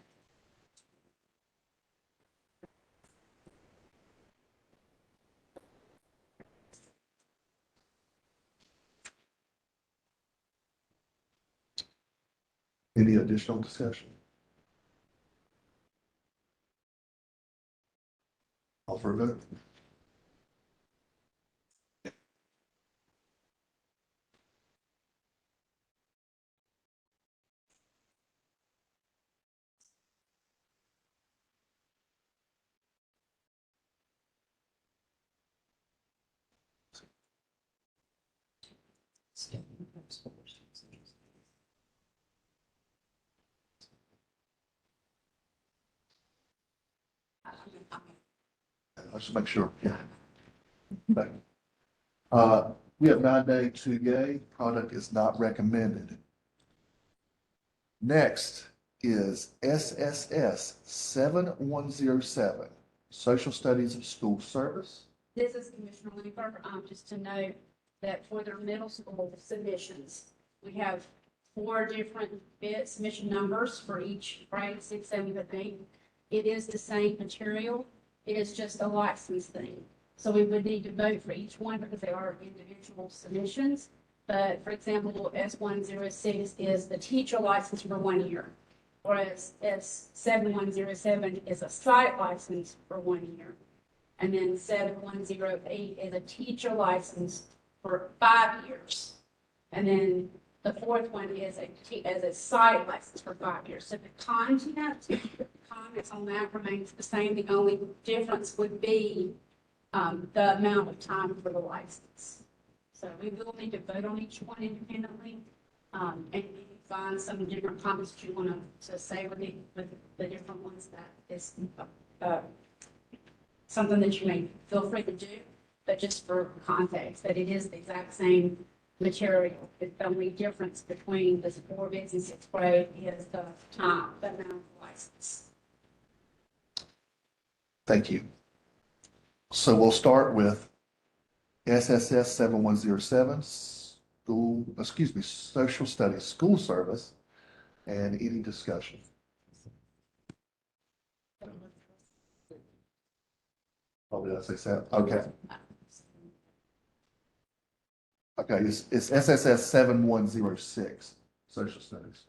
Speaker 1: Any additional discussion? Call for a vote. Let's just make sure. Okay. We have 9-day, 2-day. Product is not recommended. Next is SSS 7107, Social Studies School Service.
Speaker 3: This is Commissioner Leeper, just to note that for their middle school submissions, we have 4 different bid submission numbers for each grade, 6, 7, and 8. It is the same material. It is just a license thing. So we would need to vote for each one because they are individual submissions. But for example, S106 is the teacher license for 1 year, whereas S7107 is a site license for 1 year. And then 7108 is a teacher license for 5 years. And then the fourth one is a site license for 5 years. So the comments on that remains the same. The only difference would be the amount of time for the license. So we will need to vote on each one independently. And you can find some different comments that you want to say with the different ones. That is something that you may feel free to do, but just for context, that it is the exact same material. The only difference between the 4 bids in 6th grade is the time, the amount of license.
Speaker 1: Thank you. So we'll start with SSS 7107, Social Studies School Service, and any discussion. Oh, did I say seven? Okay. Okay, it's SSS 7106, Social Studies.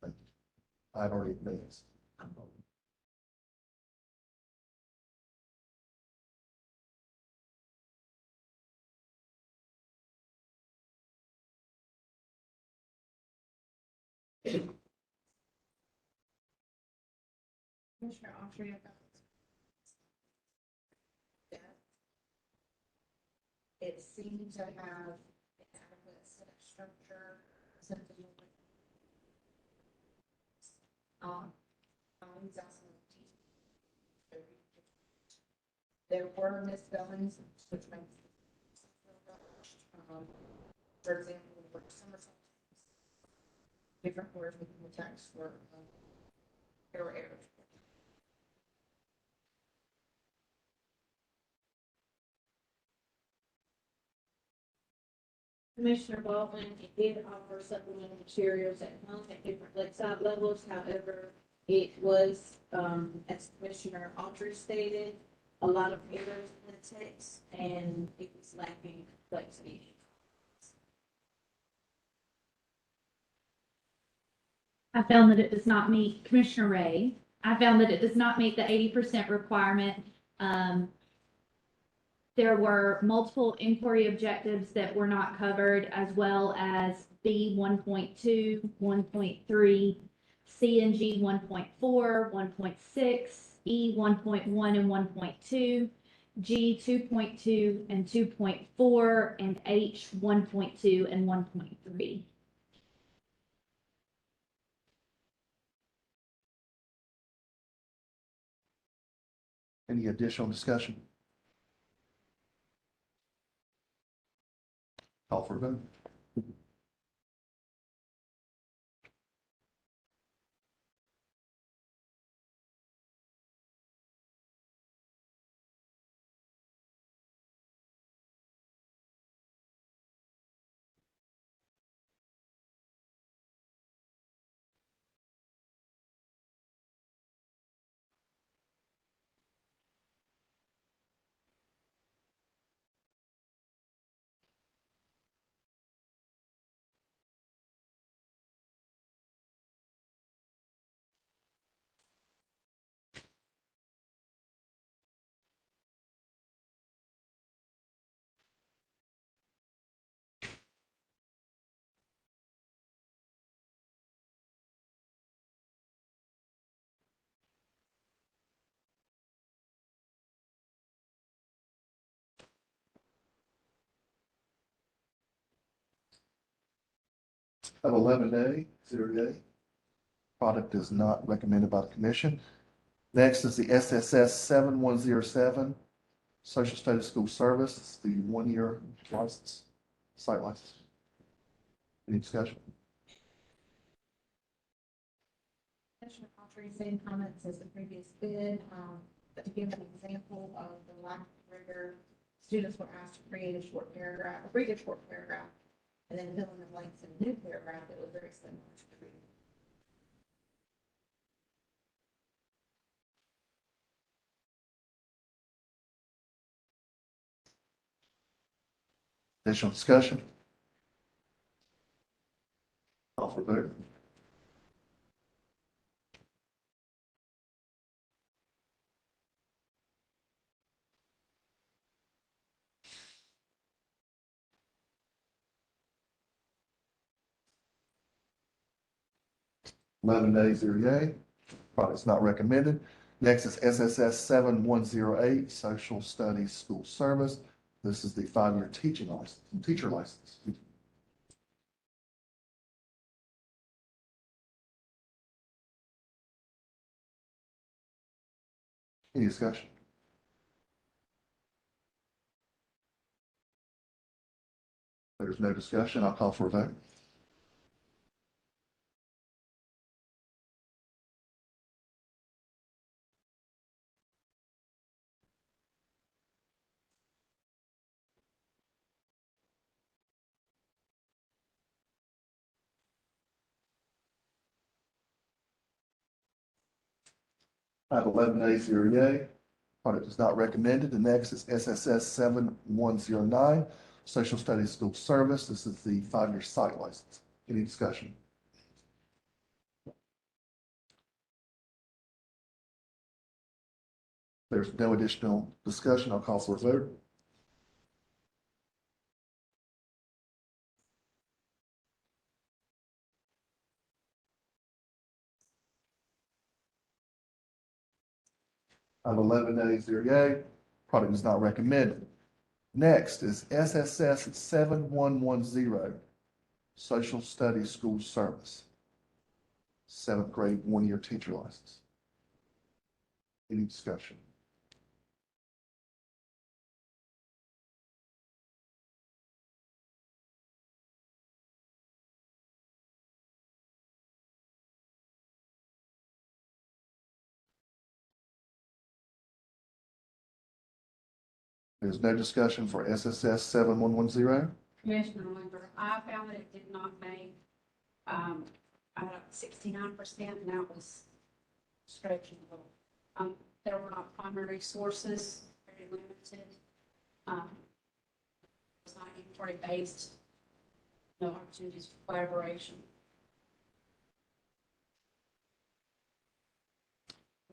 Speaker 1: Thank you. I've already advanced.
Speaker 5: Commissioner Autry, about that. It seemed to have an adequate set of structure, something like, he's also there were misspellings, which makes for example, for summer different words within the text were there were errors.
Speaker 4: Commissioner Baldwin, it did offer supplemental materials at home at different lakeside levels. However, it was, as Commissioner Autry stated, a lot of errors in the text and it was lacking complexity.
Speaker 2: I found that it does not meet, Commissioner Ray, I found that it does not meet the 80% requirement. There were multiple inquiry objectives that were not covered, as well as B 1.2, 1.3, C and G 1.4, 1.6, E 1.1 and 1.2, G 2.2 and 2.4, and H 1.2 and 1.3.
Speaker 1: Any additional discussion? Call for a vote. Of 11A, 0A, product is not recommended by the commission. Next is the SSS 7107, Social Studies School Service. It's the 1-year license, site license. Any discussion?
Speaker 5: Commissioner Autry, same comments as the previous bid. To give an example of the lack of rigor, students were asked to create a short paragraph, read a short paragraph, and then fill in the blanks in a new paragraph that was very similar to the previous.
Speaker 1: Additional discussion? Call for vote. 11A, 0A, product is not recommended. Next is SSS 7108, Social Studies School Service. This is the 5-year teaching license, teacher license. Any discussion? There's no discussion. I'll call for a vote. I have 11A, 0A. Product is not recommended. The next is SSS 7109, Social Studies School Service. This is the 5-year site license. Any discussion? There's no additional discussion. I'll call for a vote. I have 11A, 0A. Product is not recommended. Next is SSS 7110, Social Studies School Service. 7th grade, 1-year teacher license. Any discussion? There's no discussion for SSS 7110.
Speaker 3: Commissioner Linder, I found that it did not make, 69%, and that was stretching a little. There were not primary sources, very limited. It was not inquiry based, no opportunities for collaboration.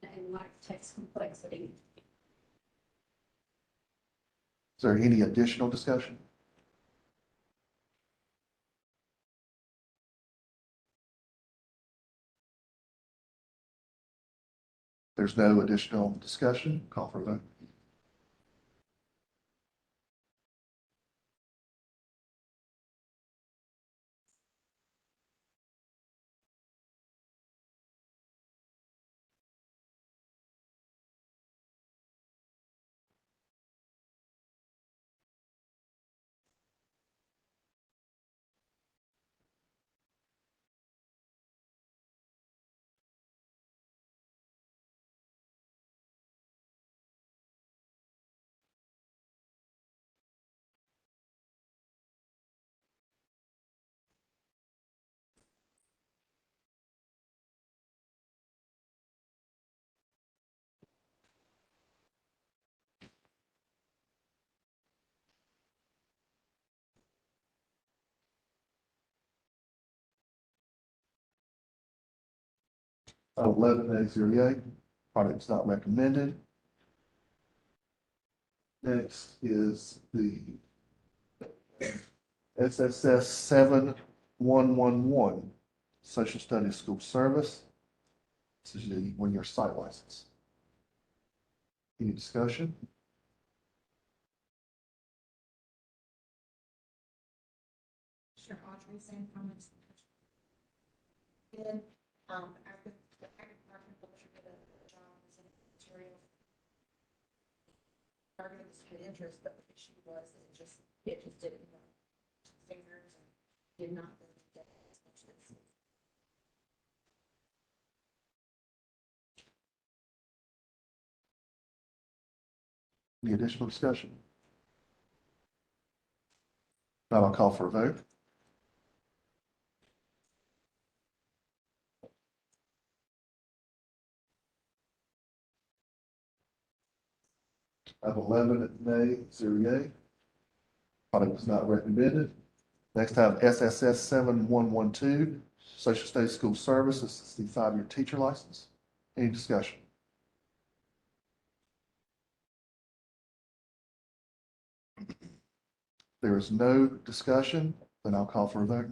Speaker 3: and lack text complexity.
Speaker 1: Is there any additional discussion? There's no additional discussion. Call for a vote. Item 11A, 0 yay. Product is not recommended. Next is the SSS 7111, Social Studies School Service. This is the one-year site license. Any discussion?
Speaker 5: Sure, Audrey, same comments. Good. The agriculture did a job as a material. Targeted student interest, but the issue was it just didn't know standards and did not really get as much as.
Speaker 1: Any additional discussion? Now I'll call for a vote. Item 11A, 0 yay. Product is not recommended. Next, I have SSS 7112, Social Studies School Service. This is the 5-year teacher license. Any discussion? There is no discussion, then I'll call for a vote.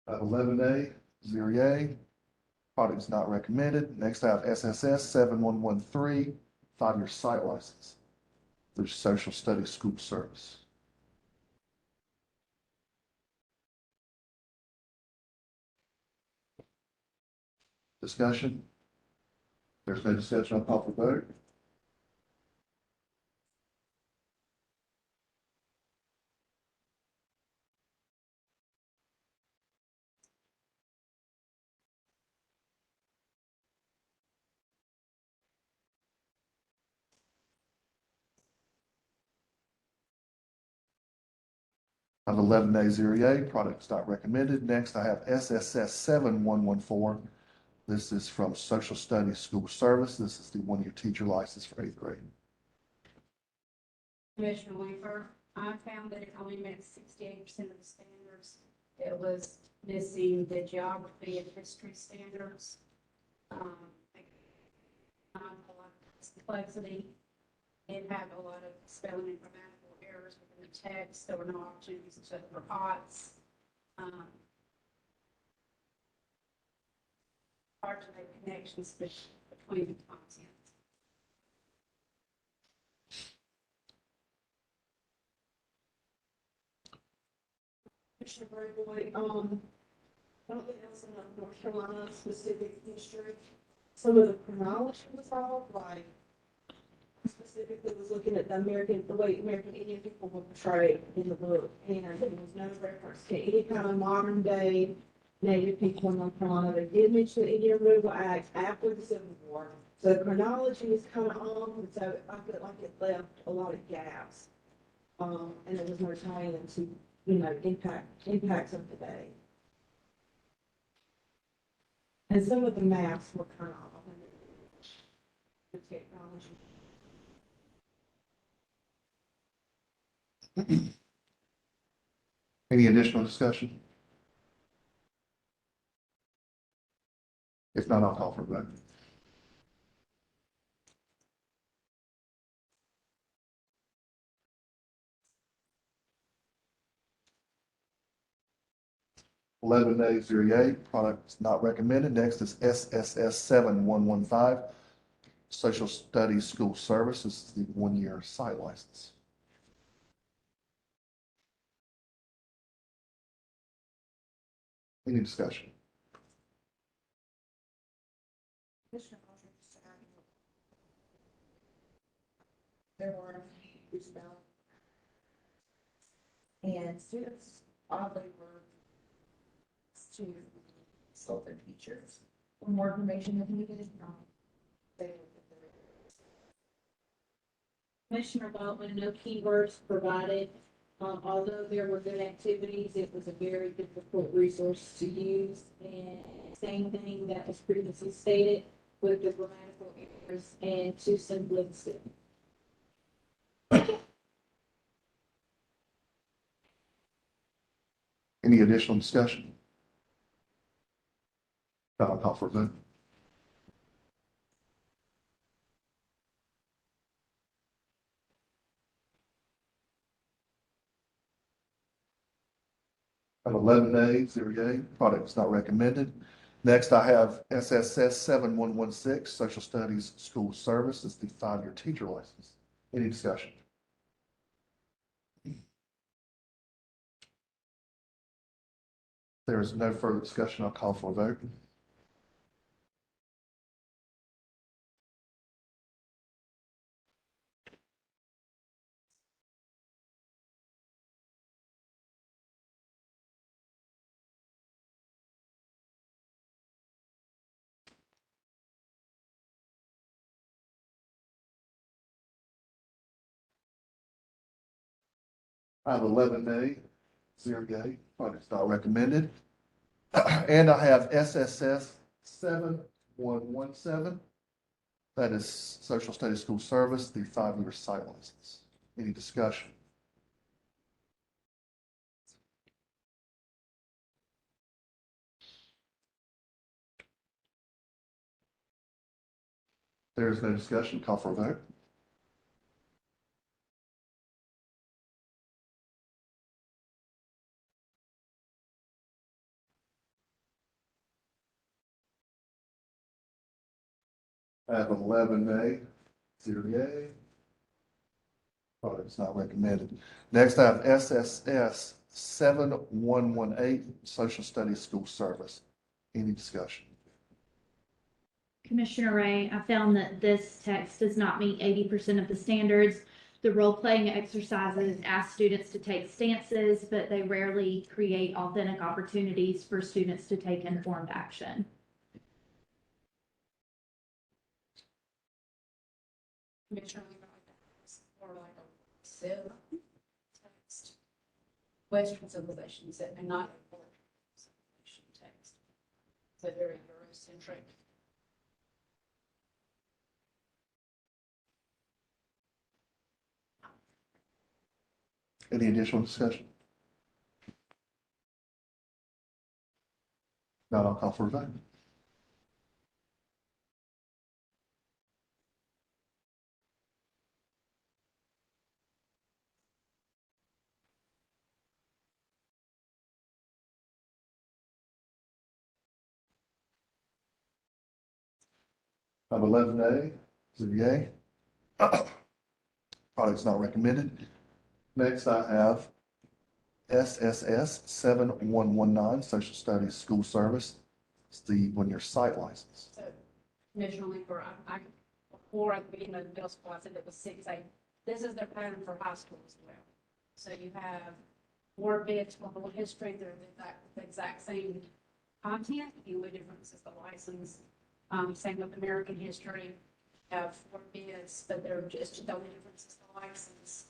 Speaker 1: Item 11A, 0 yay. Product is not recommended. Next, I have SSS 7113, 5-year site license through Social Studies School Service. Discussion? There's no discussion, I'll call for vote. Item 11A, 0 yay. Product is not recommended. Next, I have SSS 7114. This is from Social Studies School Service. This is the 1-year teacher license for 8th grade.
Speaker 3: Commissioner Langford, I found that it only met 68% of the standards. It was missing the geography and history standards. Not a lot of complexity. It had a lot of spelling and grammatical errors within the text. There were no opportunities to check for odds. Hard to make connections between the content.
Speaker 6: Commissioner Brayboy, I don't think that's enough North Carolina specific history. Some of the chronology was off, like specifically was looking at the way American Indian people were portrayed in the book, and there was no reference to any kind of modern day Native people in North Carolina. They did mention the Indian Removal Act after the Civil War, so the chronology is kind of off, and so I feel like it left a lot of gaps, and there was no tying into impacts of the day. And some of the maps were kind of off.
Speaker 3: and technology.
Speaker 1: Any additional discussion? If not, I'll call for a vote. Eleven nays, zero yay. Product is not recommended. Next is SSS 7115, Social Studies School Service. This is the one-year site license. Any discussion?
Speaker 5: Commissioner Archer, just to add, there were expelled. And students oddly were to consult their teachers. For more information if needed, they will get the.
Speaker 4: Commissioner Baldwin, no keywords provided. Although there were good activities, it was a very difficult resource to use. And same thing that was previously stated with the grammatical errors and too simplistic.
Speaker 1: Any additional discussion? I'll call for a vote. I have 11 nays, 0 yay. Product is not recommended. Next, I have SSS 7116, Social Studies School Service. It's the 5-year teacher license. Any discussion? There is no further discussion. I'll call for a vote. I have 11 nay, 0 yay. Product is not recommended. And I have SSS 7117. That is Social Studies School Service, the 5-year site license. Any discussion? There is no discussion. Call for a vote. I have 11 nay, 0 yay. Product is not recommended. Next, I have SSS 7118, Social Studies School Service. Any discussion?
Speaker 2: Commissioner Ray, I found that this text does not meet 80% of the standards. The role-playing exercises ask students to take stances, but they rarely create authentic opportunities for students to take informed action.
Speaker 3: Commissioner, I like that. It's more like a civ text. Western civilizations that are not a civilization text. So very Eurocentric.
Speaker 1: Any additional discussion? Not, I'll call for a vote. I have 11 nay, 0 yay. Product's not recommended. Next, I have SSS 7119, Social Studies School Service. It's the one-year site license.
Speaker 3: So Commissioner Linker, before at the beginning of the middle school, I said it was 6A. This is their pattern for high school as well. So you have 4 bits for world history. They're the exact same content. The only difference is the license. Same with American history. You have 4 bits, but they're just the only difference is the license.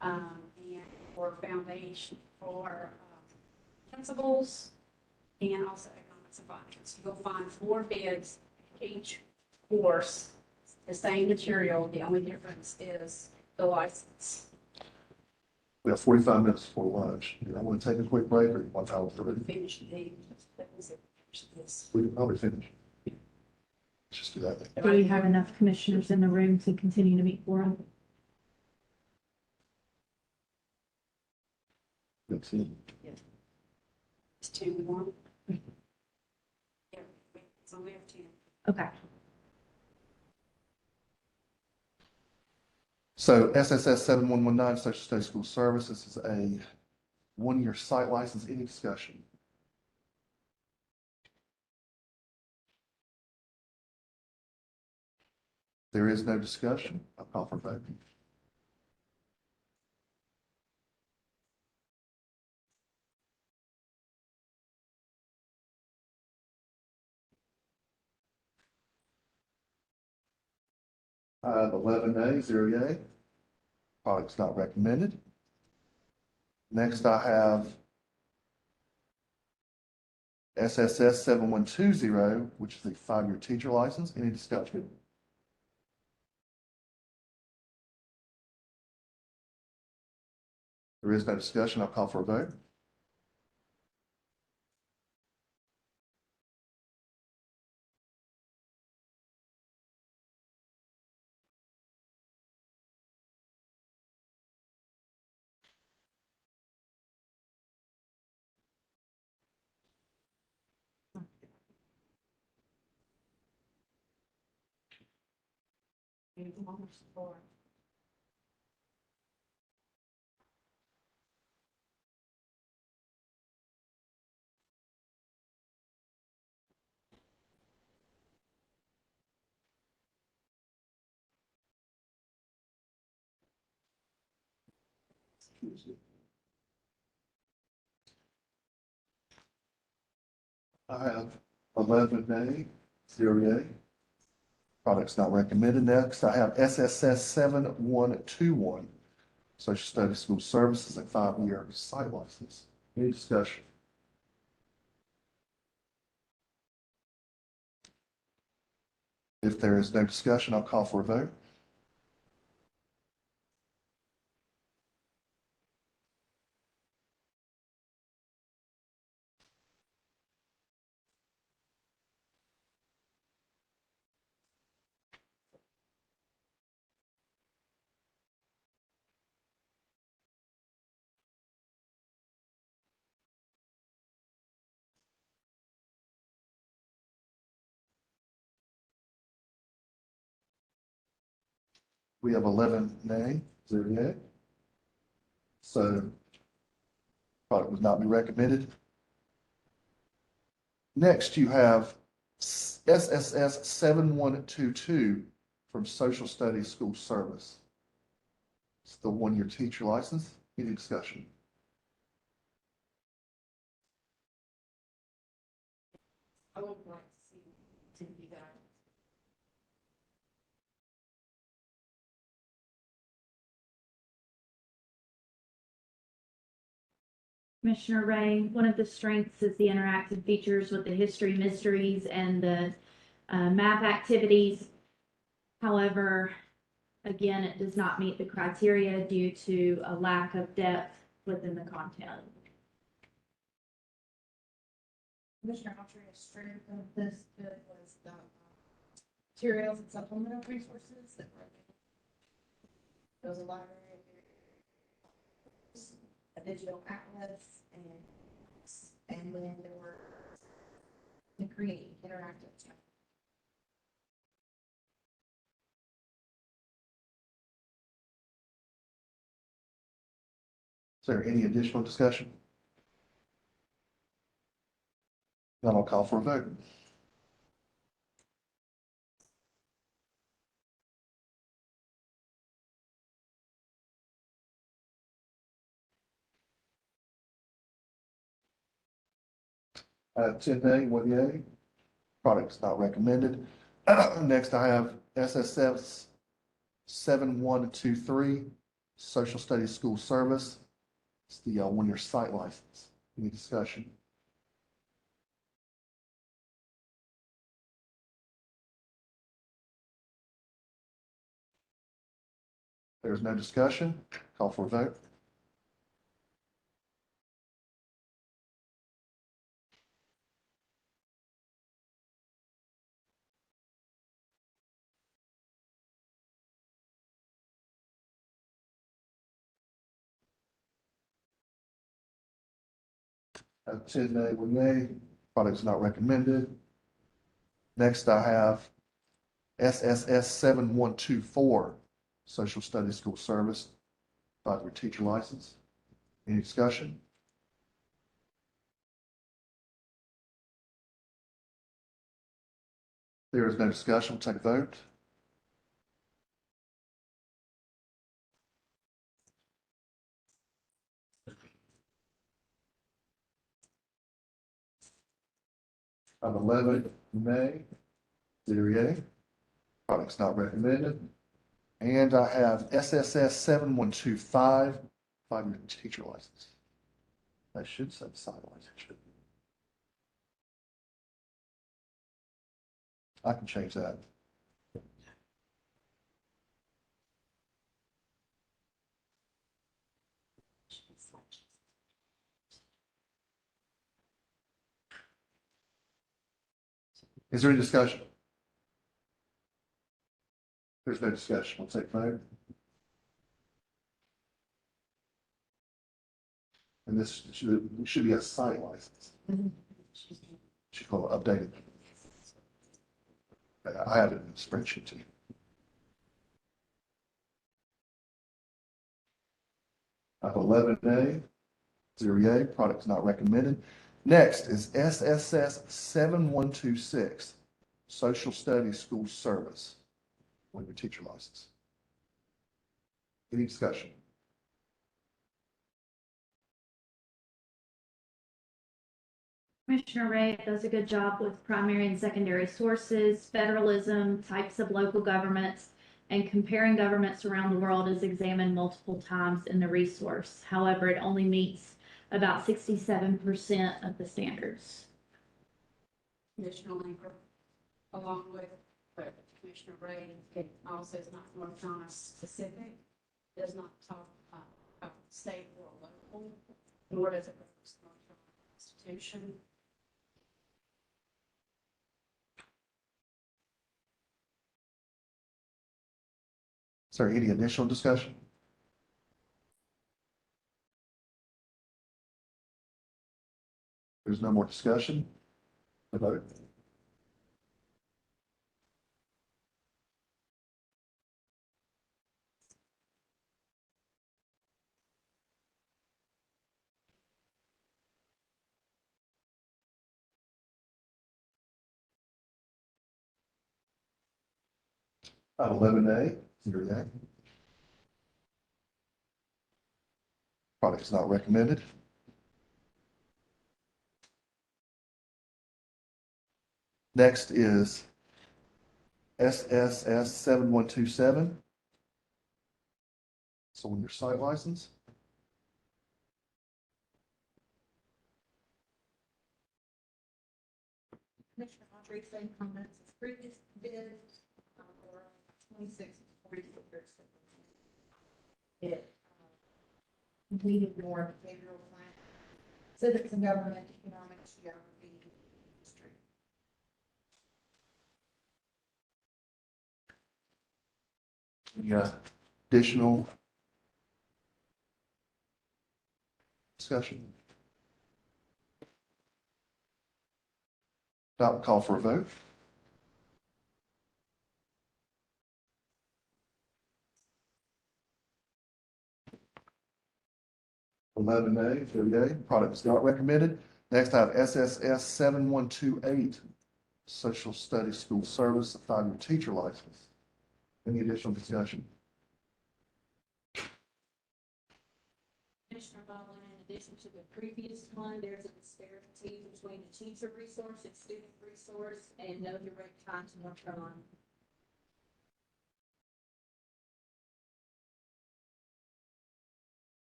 Speaker 3: And for foundation, for principles, and also economics and finance. You'll find 4 bids each course, the same material, the only difference is the license.
Speaker 1: We have 45 minutes for lunch. Do I want to take a quick break or you want to talk through?
Speaker 3: Finish the, that was it, finish this.
Speaker 1: We can probably finish. Let's just do that then.
Speaker 2: Do we have enough commissioners in the room to continue to meet quorum?
Speaker 1: Let's see.
Speaker 3: It's 2-1. Yeah, so we have 10.
Speaker 2: Okay.
Speaker 1: So SSS 7119, Social Studies School Service, this is a one-year site license. Any discussion? There is no discussion. I'll call for vote. I have 11 nays, 0 yay. Product's not recommended. Next, I have SSS 7120, which is a 5-year teacher license. Any discussion? There is no discussion. I'll call for a vote. I have 11 nay, 0 yay. Product's not recommended. Next, I have SSS 7121, Social Studies School Services, a 5-year site license. Any discussion? If there is no discussion, I'll call for a vote. We have 11 nay, 0 yay. So product would not be recommended. Next, you have SSS 7122 from Social Studies School Service. It's the 1-year teacher license. Any discussion?
Speaker 3: I would like to see you guys.
Speaker 2: Commissioner Ray, one of the strengths is the interactive features with the history mysteries and the math activities. However, again, it does not meet the criteria due to a lack of depth within the content.
Speaker 5: Commissioner Autry's strength of this bid was the materials and supplemental resources that were available. There was a library, a digital atlas, and then there were to create interactive chat.
Speaker 1: Is there any additional discussion? Then I'll call for a vote. I have 10 nay, 1 yay. Product's not recommended. Next, I have SSS 7123, Social Studies School Service. It's the 1-year site license. Any discussion? There's no discussion. Call for a vote. Have 10 nay, 1 nay. Product's not recommended. Next, I have SSS 7124, Social Studies School Service, 5-year teacher license. Any discussion? There is no discussion. We'll take a vote. Of 11 nay, 0 yay. Product's not recommended. And I have SSS 7125, 5-year teacher license. That should say sidelines. It should. I can change that. Is there any discussion? There's no discussion. We'll take a vote. And this should be a site license. Should call it updated. I have it in the spreadsheet too. I have 11 nay, 0 yay. Product's not recommended. Next is SSS 7126, Social Studies School Service, 1-year teacher license. Any discussion?
Speaker 2: Commissioner Ray does a good job with primary and secondary sources, federalism, types of local governments, and comparing governments around the world is examined multiple times in the resource. However, it only meets about 67% of the standards.
Speaker 3: Commissioner Linker, along with Commissioner Ray, it also is not North Carolina specific, does not talk about state or local, nor does it reference the North Carolina Constitution.
Speaker 1: Is there any additional discussion? There's no more discussion. A vote. I have 11 nay, 0 yay. Product is not recommended. Next is SSS 7127. So on your site license,
Speaker 5: Commissioner Autry, same comments as previous bid, for 26 to 44 years. It completed more behavioral science, civics and government, economics, geography, history.
Speaker 1: any additional discussion? Not call for a vote. Eleven nay, 0 yay. Product is not recommended. Next, I have SSS 7128, Social Studies School Service, a 5-year teacher license. Any additional discussion?
Speaker 4: Commissioner Baldwin, in addition to the previous one, there's a disparity between the teacher resource and student resource, and no direct tie to North Carolina.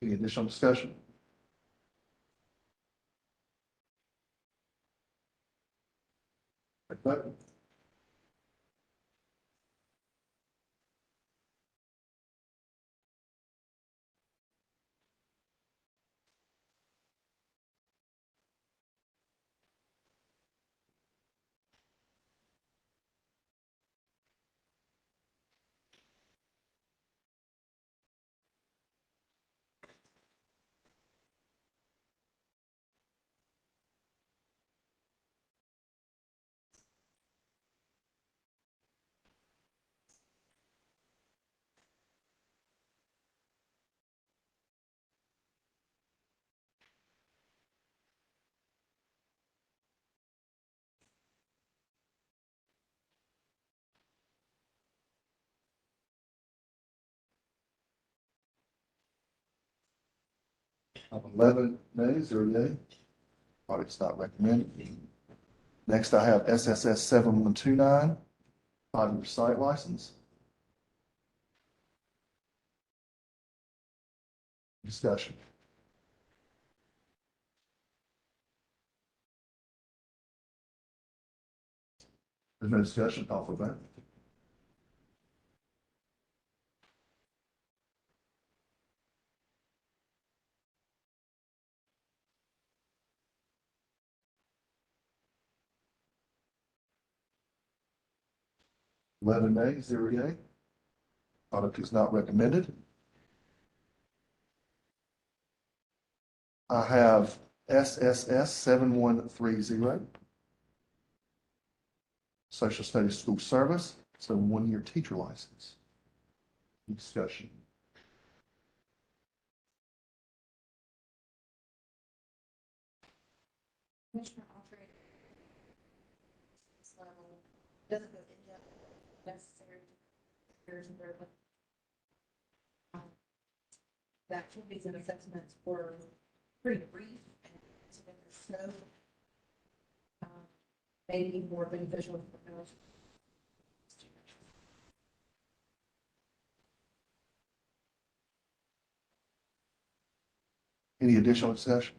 Speaker 1: Any additional discussion? take a vote. I have 11 nays, 0 yay. Product's not recommended. Next, I have SSS 7129, 5-year site license. Discussion. There's no discussion, call for vote. Eleven nays, 0 yay. Product is not recommended. I have SSS 7130, Social Studies School Service, so 1-year teacher license. Discussion.
Speaker 5: Commissioner Alfred, this level doesn't go in depth necessary. There's the activities and assessments were pretty brief and so there's no maybe more beneficial for those.
Speaker 1: Any additional discussion?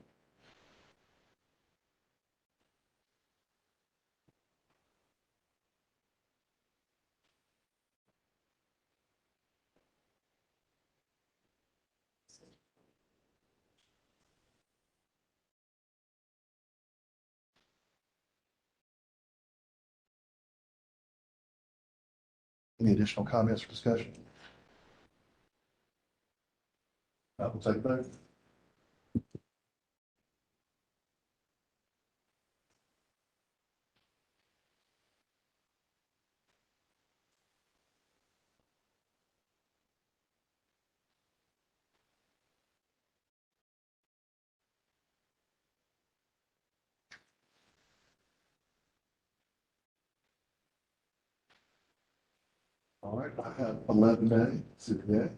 Speaker 1: Any additional comments or discussion? I will take a vote. All right, I have 11 nays, 0 yay.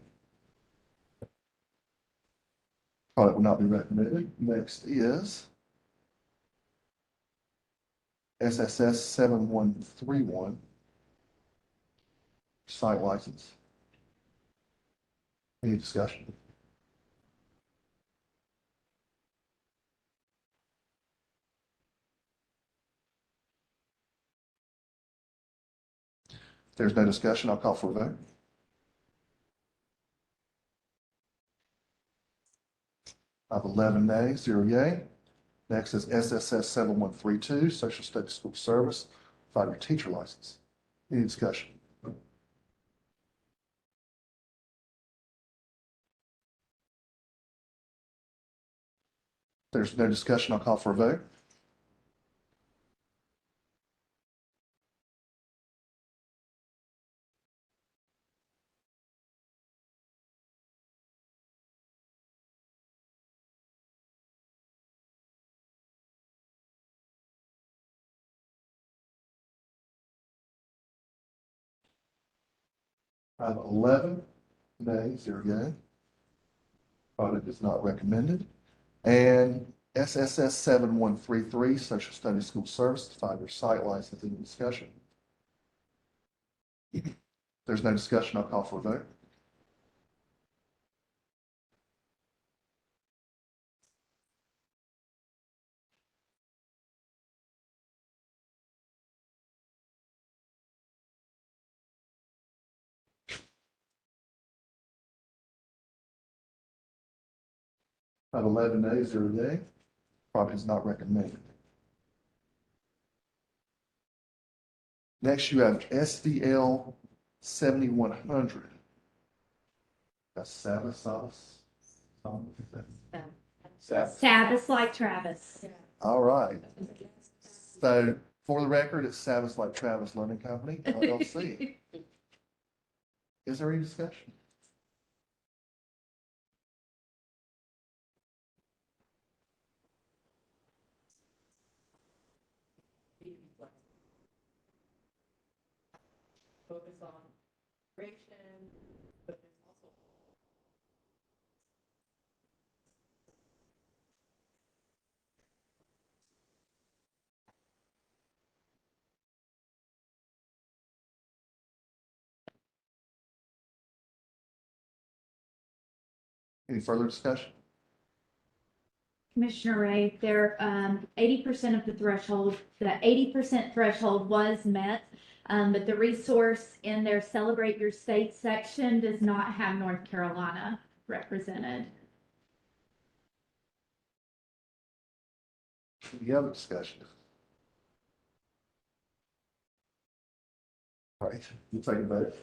Speaker 1: Product will not be recommended. Next is SSS 7131, site license. Any discussion? If there's no discussion, I'll call for a vote. I have 11 nays, 0 yay. Next is SSS 7132, Social Studies School Service, 5-year teacher license. Any discussion? If there's no discussion, I'll call for a vote. I have 11 nays, 0 yay. Product is not recommended. And SSS 7133, Social Studies School Service, 5-year site license. Any discussion? If there's no discussion, I'll call for a vote. I have 11 ayes, 0 nay. Product is not recommended. Next, you have SDL 7100. That's Sabbath sauce. Sabbath.
Speaker 2: Sabbath like Travis.
Speaker 1: All right. So for the record, it's Sabbath Like Travis Learning Company, LLC. Is there any discussion?
Speaker 3: Focus on creation, but there's also.
Speaker 1: Any further discussion?
Speaker 2: Commissioner Ray, there, 80% of the threshold, the 80% threshold was met. But the resource in their Celebrate Your State section does not have North Carolina represented.
Speaker 1: Any other discussion? All right, you take a vote.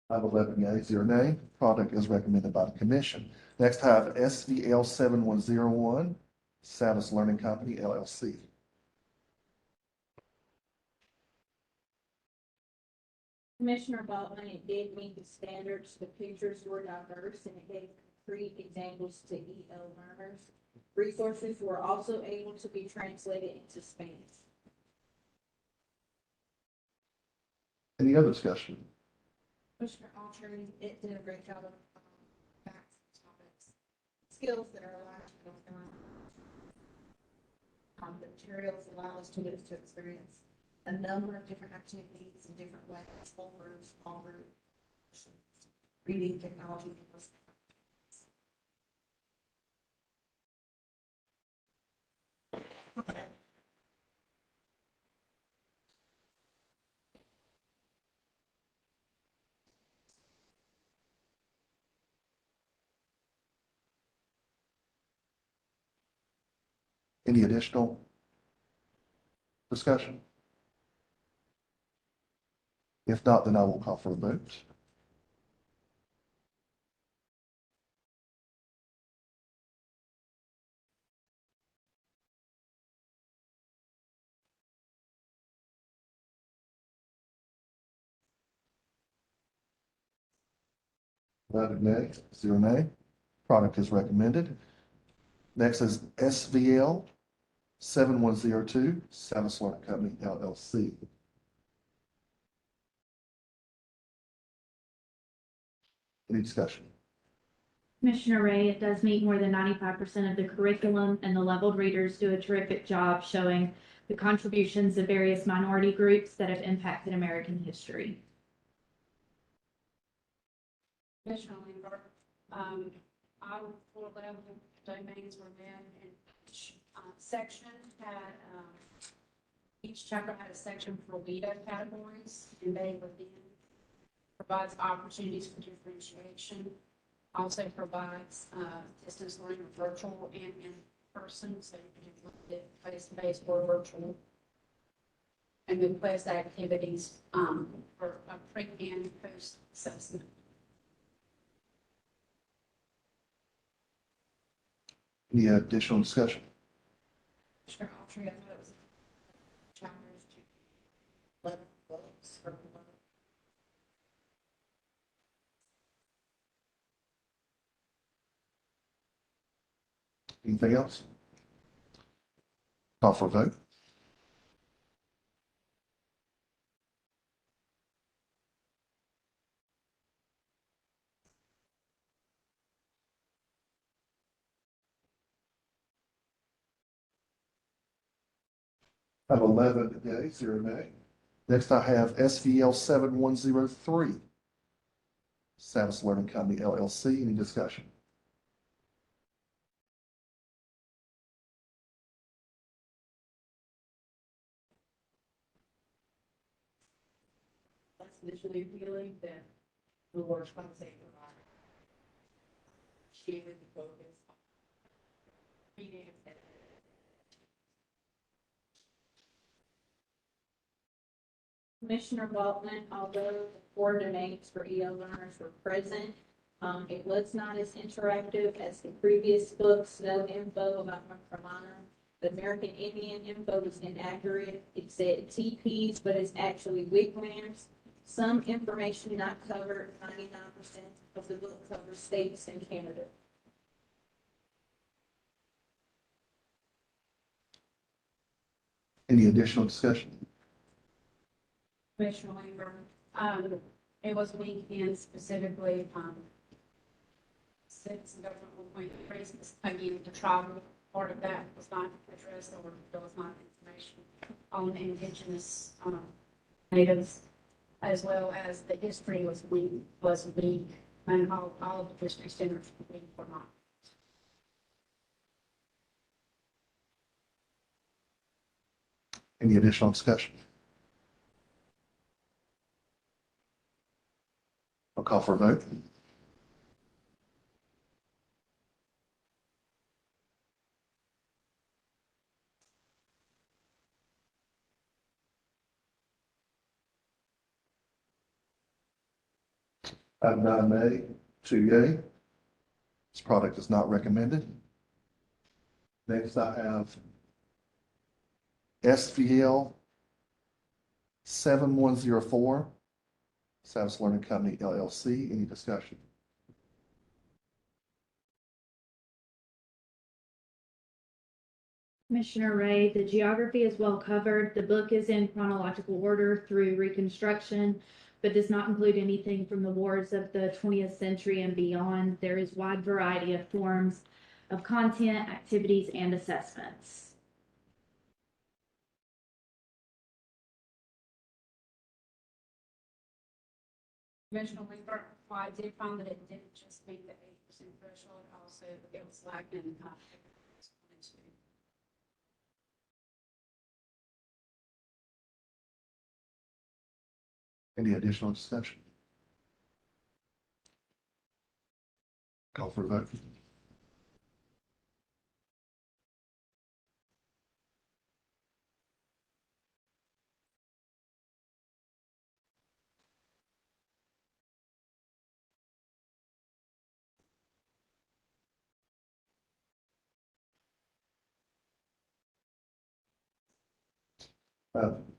Speaker 1: I have 11 yeas, 0 nay. Product is recommended by the commission. Next, I have SVL 7101, Savas Learning Company, LLC.
Speaker 4: Commissioner Baldwin, it did meet the standards. The pictures were diverse and it gave concrete examples to EL learners. Resources were also able to be translated into Spanish.
Speaker 1: Any other discussion?
Speaker 5: Commissioner Altree, it did a great job of facts, topics, skills that are alive to North Carolina. The materials allow us students to experience a number of different activities in different ways, whole groups, small groups, reading, technology.
Speaker 1: Any additional discussion? If not, then I will call for a vote. Voted nay, 0 nay. Product is recommended. Next is SVL 7102, Savas Learning Company, LLC. Any discussion?
Speaker 2: Commissioner Ray, it does meet more than 95% of the curriculum, and the leveled readers do a terrific job showing the contributions of various minority groups that have impacted American history.
Speaker 3: Commissioner Lambert, our four level domains were met, and each section had, each chapter had a section for WIDA categories, and they within provides opportunities for differentiation. Also provides distance learning, virtual and in person, so you can do it face-to-face or virtual. And then quest activities for a pre and post assessment.
Speaker 1: Any additional discussion?
Speaker 5: Commissioner Altree, I thought it was chapters to 11 books or 11.
Speaker 1: Anything else? Call for a vote. I have 11 yeas, 0 nay. Next, I have SVL 7103, Savas Learning Company, LLC. Any discussion?
Speaker 3: initially appealing, then the Lord's compensation provider. Share the focus. Reading and
Speaker 4: Commissioner Waltman, although the 4 domains for EL learners were present, it was not as interactive as the previous books. No info about North Carolina. The American Indian info was inaccurate. It said TPs, but it's actually wigwams. Some information not covered. 99% of the book covers states and Canada.
Speaker 1: Any additional discussion?
Speaker 3: Commissioner Weaver, it was weak in specifically, since the government will point to races, again, the tribal part of that was not addressed, or there was not information on indigenous, natives, as well as the history was weak, and all of the history standards were weak or not.
Speaker 1: Any additional discussion? I'll call for a vote. Item 9A, 2 yea. This product is not recommended. Next, I have SVL 7104, Savas Learning Company LLC. Any discussion?
Speaker 2: Commissioner Ray, the geography is well covered. The book is in chronological order through Reconstruction, but does not include anything from the wars of the 20th century and beyond. There is wide variety of forms of content, activities, and assessments.
Speaker 3: Commissioner Weaver, while I did find that it didn't just meet the 8% threshold, also it was lacking in context.
Speaker 1: Any additional discussion? Call for a vote.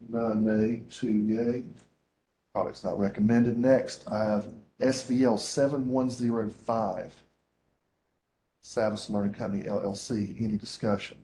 Speaker 1: None nay, 2 yea. Product's not recommended. Next, I have SVL 7105, Savas Learning Company LLC. Any discussion?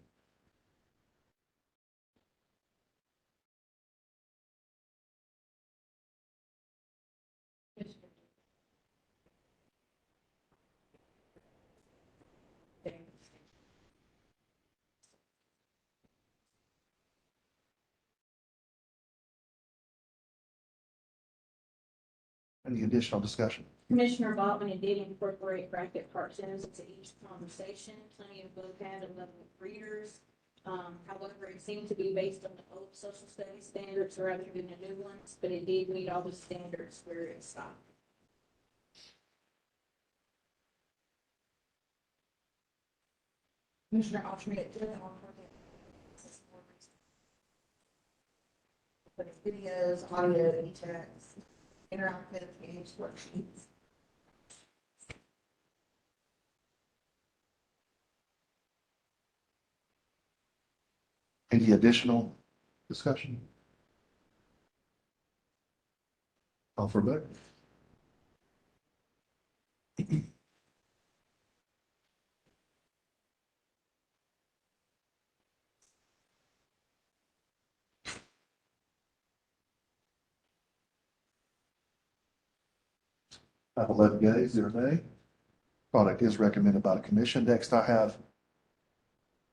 Speaker 1: Any additional discussion?
Speaker 4: Commissioner Baldwin, it did incorporate bracket cartoons into each conversation, plenty of vocab and level of readers. However, it seemed to be based on the old social studies standards rather than the new ones, but it did meet all the standards where it stopped.
Speaker 5: Commissioner alternate did offer but it's videos, audio, and text, interactive engaged worksheets.
Speaker 1: Any additional discussion? Call for a vote. I have 11 yeas, 0 nay. Product is recommended by the commission. Next, I have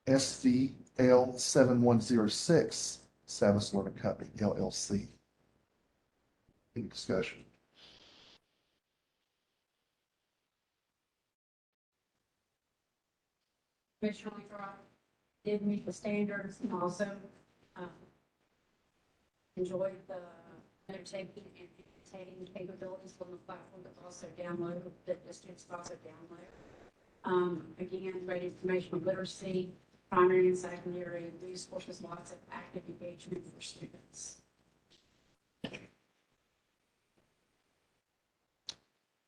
Speaker 1: SVL 7106, Savas Learning Company LLC. Any discussion?
Speaker 3: Commissioner Weaver, did meet the standards and also, enjoyed the note taking and dictating capabilities from the platform, but also download, that the students can also download. Again, great informational literacy, primary and secondary resources, lots of active engagement for students.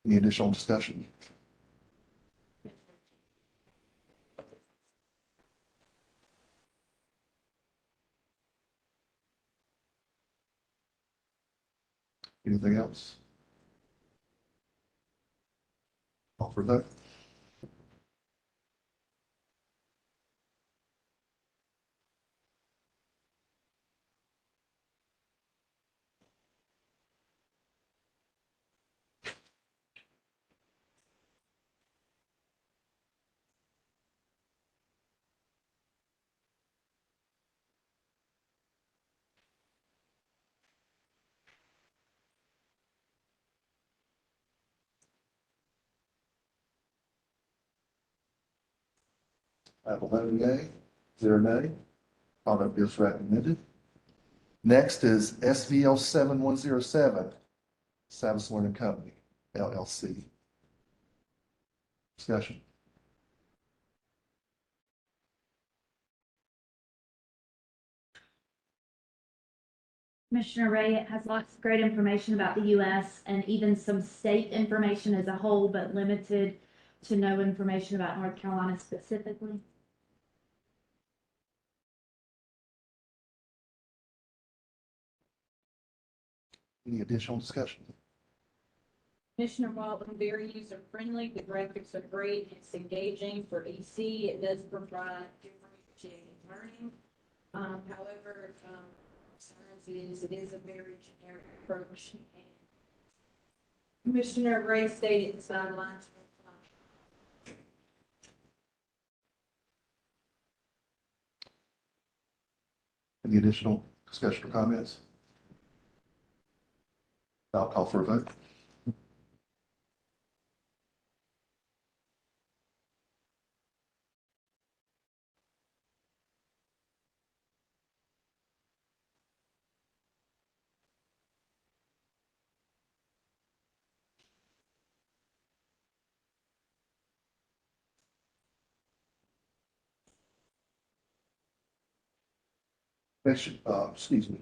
Speaker 1: Any additional discussion? Anything else? Call for vote. I have 11 yea, 0 nay. Product is recommended. Next is SVL 7107, Savas Learning Company, LLC. Discussion.
Speaker 2: Commissioner Ray, it has lots of great information about the U.S. and even some state information as a whole, but limited to no information about North Carolina specifically.
Speaker 1: Any additional discussion?
Speaker 4: Commissioner Walton, very user-friendly, the graphics are great, it's engaging for EC, it does provide differentiated learning. However, concerns it is a very generic approach. And Commissioner Gray stated the sidelines.
Speaker 1: Any additional discussion or comments? I'll call for a vote. Next, excuse me.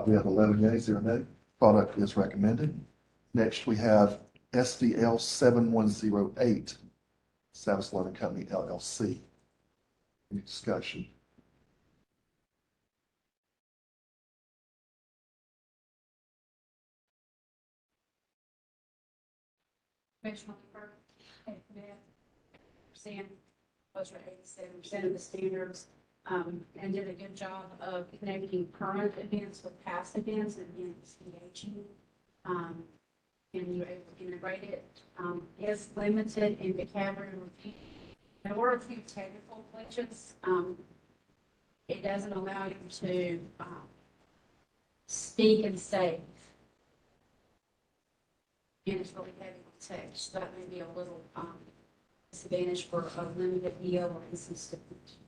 Speaker 1: We have 11 yea, 0 nay. Product is recommended. Next, we have SVL 7108, Savas Learning Company, LLC. Any discussion?
Speaker 3: Commissioner Lambert, percent, closer to 87% of the standards, and did a good job of connecting current events with past events and engaging. And you're able to integrate it. Is limited in vocabulary review. There were a few technical glitches. It doesn't allow you to speak and save. And it's really heavy on text, so that may be a little disadvantage for a limited EO or NC student.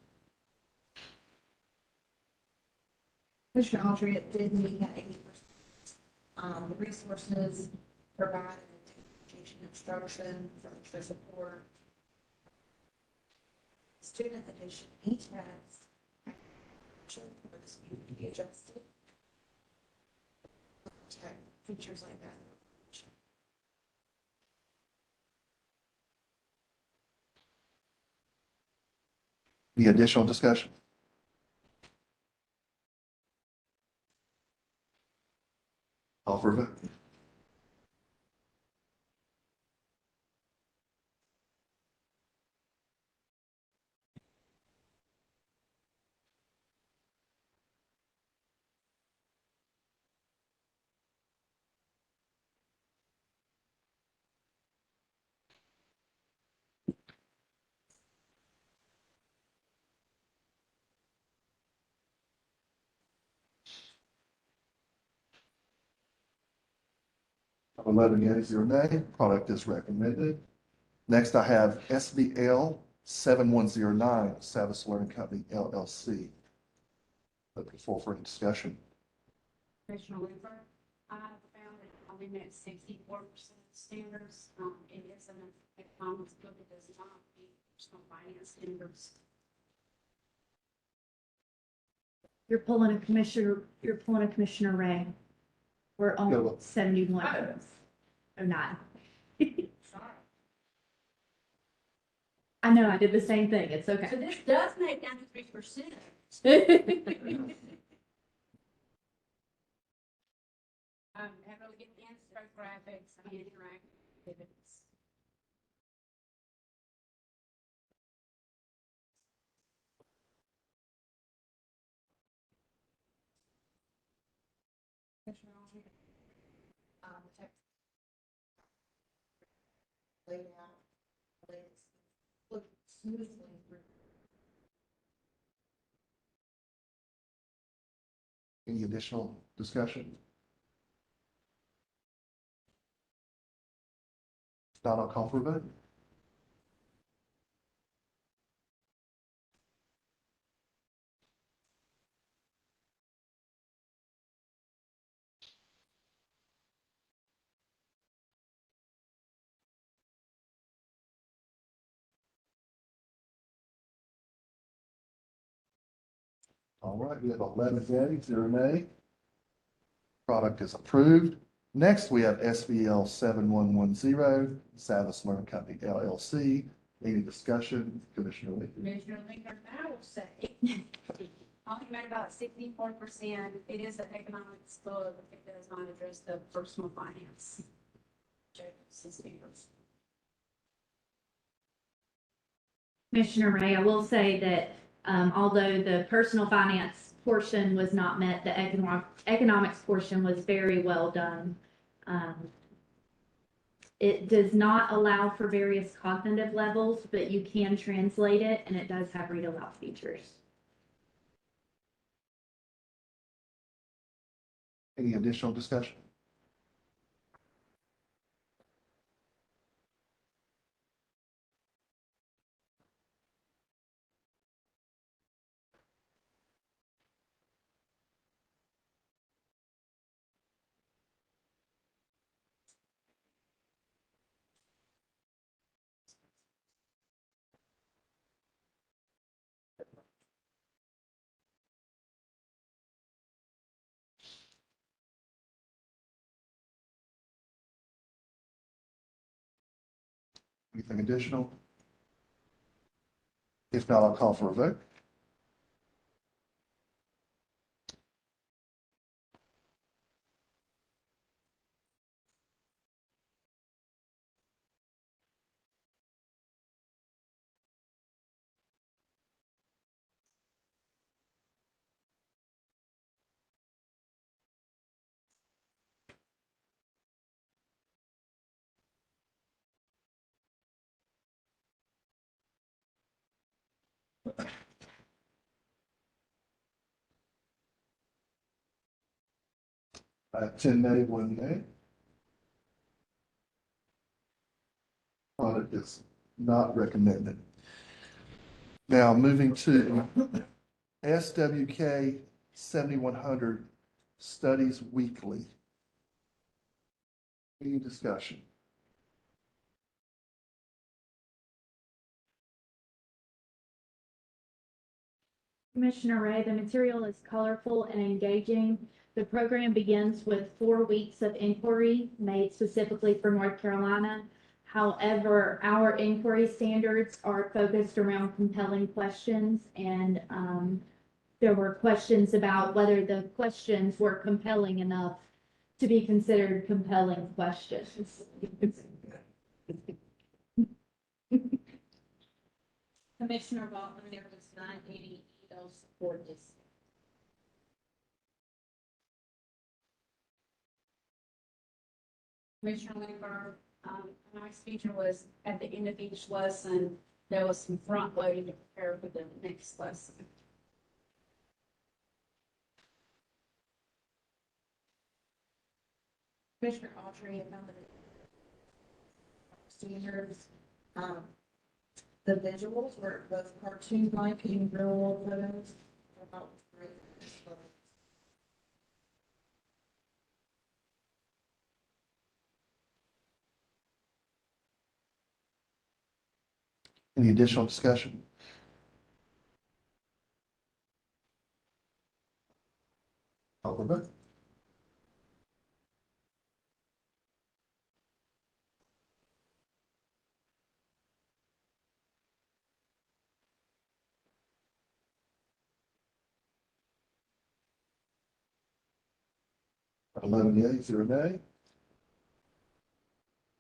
Speaker 5: Commissioner Autry, it did meet at 80%. The resources provided, education instruction, furniture support. Student edition each has for the student to be adjusted. Features like that.
Speaker 1: Any additional discussion? Call for a vote. Of 11 yea, 0 nay. Product is recommended. Next, I have SVL 7109, Savas Learning Company, LLC. Looking forward for any discussion.
Speaker 3: Commissioner Lambert, I found it only met 64% of standards. It is an economics book, it does not meet personal finance standards.
Speaker 2: You're pulling a Commissioner Ray. We're
Speaker 1: Yeah,
Speaker 2: on
Speaker 1: well-
Speaker 2: 71 votes. Oh, nine.
Speaker 3: Sorry.
Speaker 2: I know, I did the same thing. It's
Speaker 3: So
Speaker 2: okay.
Speaker 3: this does make 93%. Have really good infographics and interactive activities.
Speaker 5: Commissioner Archer? The text laid out, it's looked smoothly through.
Speaker 1: Any additional discussion? If not, I'll call for a vote. All right, we have 11 yea, 0 nay. Product is approved. Next, we have SBL 7110, Savas Learn Company LLC. Any discussion, Commissioner Lee?
Speaker 3: Commissioner Linger, I will say, only made about 64%. It is an economics book. It does not address the personal finance standards.
Speaker 2: Commissioner Ray, I will say that although the personal finance portion was not met, the economics portion was very well done. It does not allow for various cognitive levels, but you can translate it, and it does have read aloud features.
Speaker 1: Any additional discussion? Anything additional? If not, I'll call for a vote. I have 10 nay, 1 nay. Product is not recommended. Now, moving to SWK 7100, Studies Weekly. Any discussion?
Speaker 2: Commissioner Ray, the material is colorful and engaging. The program begins with 4 weeks of inquiry made specifically for North Carolina. However, our inquiry standards are focused around compelling questions, and there were questions about whether the questions were compelling enough to be considered compelling questions.
Speaker 4: Commissioner Baldwin, there was 980 of support this.
Speaker 3: Commissioner Linger, a nice feature was at the end of each lesson, there was some front loading to prepare for the next lesson.
Speaker 5: Commissioner Autry and some of the seniors, the visuals were both cartoon-like and real world photos. I thought was great.
Speaker 1: Any additional discussion? Call for vote. Got 11 yeas, 0 nay.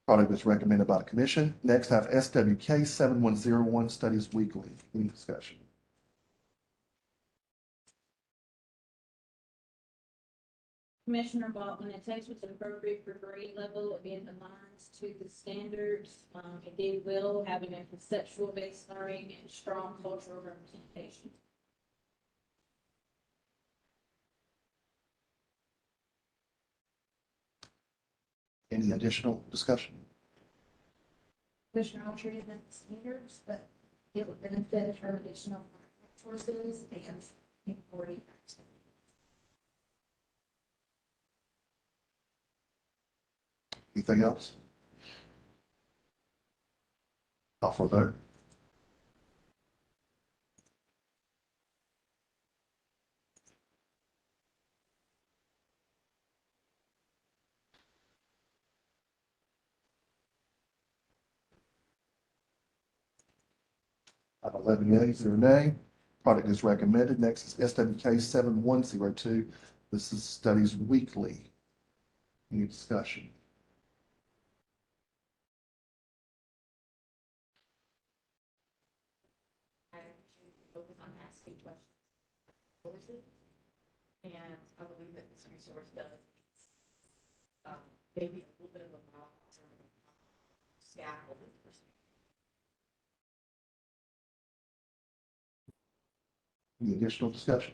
Speaker 1: Product is recommended by the commission. Next, I have SWK 7101 Studies Weekly. Any discussion?
Speaker 4: Commissioner Baldwin, the text was appropriate for grade level. It aligns to the standards. It did well, having a conceptual based learning and strong cultural representation.
Speaker 1: Any additional discussion?
Speaker 5: Commissioner Autry and standards, but it would benefit from additional resources and 40%.
Speaker 1: Anything else? Call for a vote. I have 11 yeas, 0 nay. Product is recommended. Next is SWK 7102. This is Studies Weekly. Any discussion?
Speaker 3: I focus on asking questions. And I believe that this resource does, maybe a little bit of a scaffolding.
Speaker 1: Any additional discussion?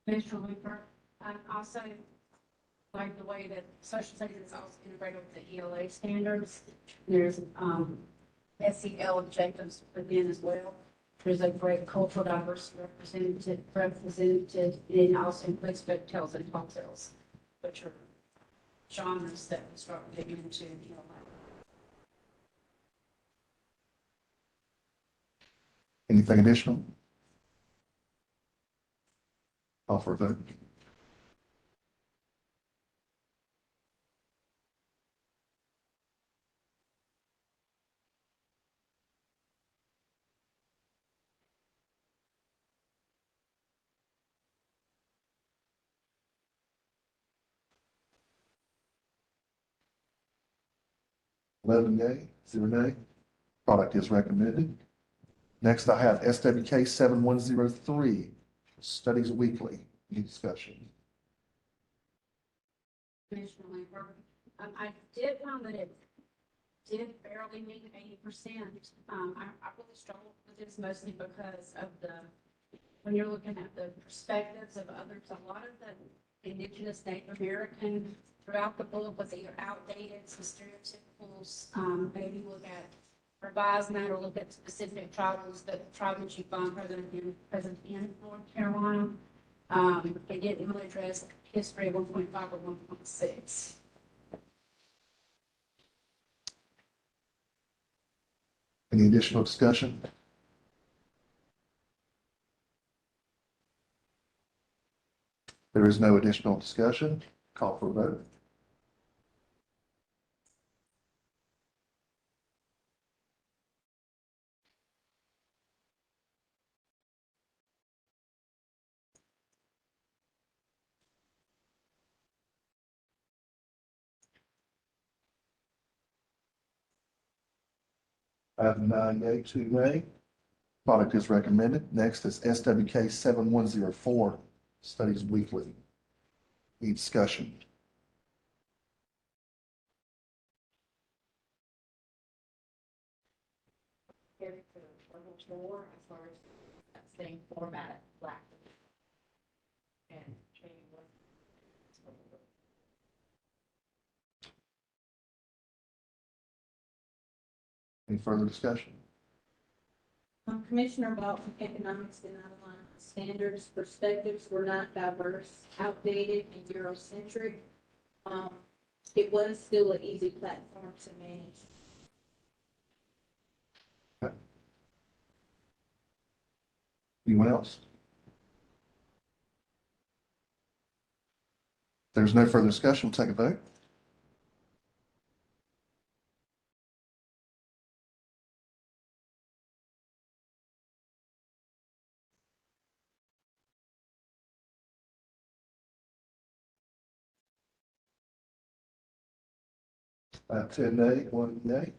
Speaker 3: Commissioner Weaver, I also like the way that social studies is also integrated with the ELA standards. There's, SEL objectives within as well. There's a great cultural diversity represented, and it also includes folk tales and folk tales, which are genres that we start digging into,
Speaker 1: Anything additional? Call for a vote. Eleven yea, 0 nay. Product is recommended. Next, I have SWK 7103, Studies Weekly. Any discussion?
Speaker 3: Commissioner Weaver, I did find that it did barely meet 80%. I really struggled with this mostly because of when you're looking at the perspectives of others, a lot of the indigenous Native American throughout the book was either outdated, some stereotypicals, maybe look at revising that or look at specific tribals, the tribals you find present in North Carolina. It didn't really address history of 1.5 or 1.6.
Speaker 1: Any additional discussion? There is no additional discussion. Call for a vote. I have 9 yea, 2 nay. Product is recommended. Next is SWK 7104, Studies Weekly. Any discussion?
Speaker 3: Here to level 4 as far as that same format, black and training with.
Speaker 1: Any further discussion?
Speaker 4: Commissioner Baldwin, economics did not align with standards. Perspectives were not diverse, outdated, and Eurocentric. It was still an easy platform to manage.
Speaker 1: Anyone else? If there's no further discussion, we'll take a vote. I have 10 nay, 1 nay.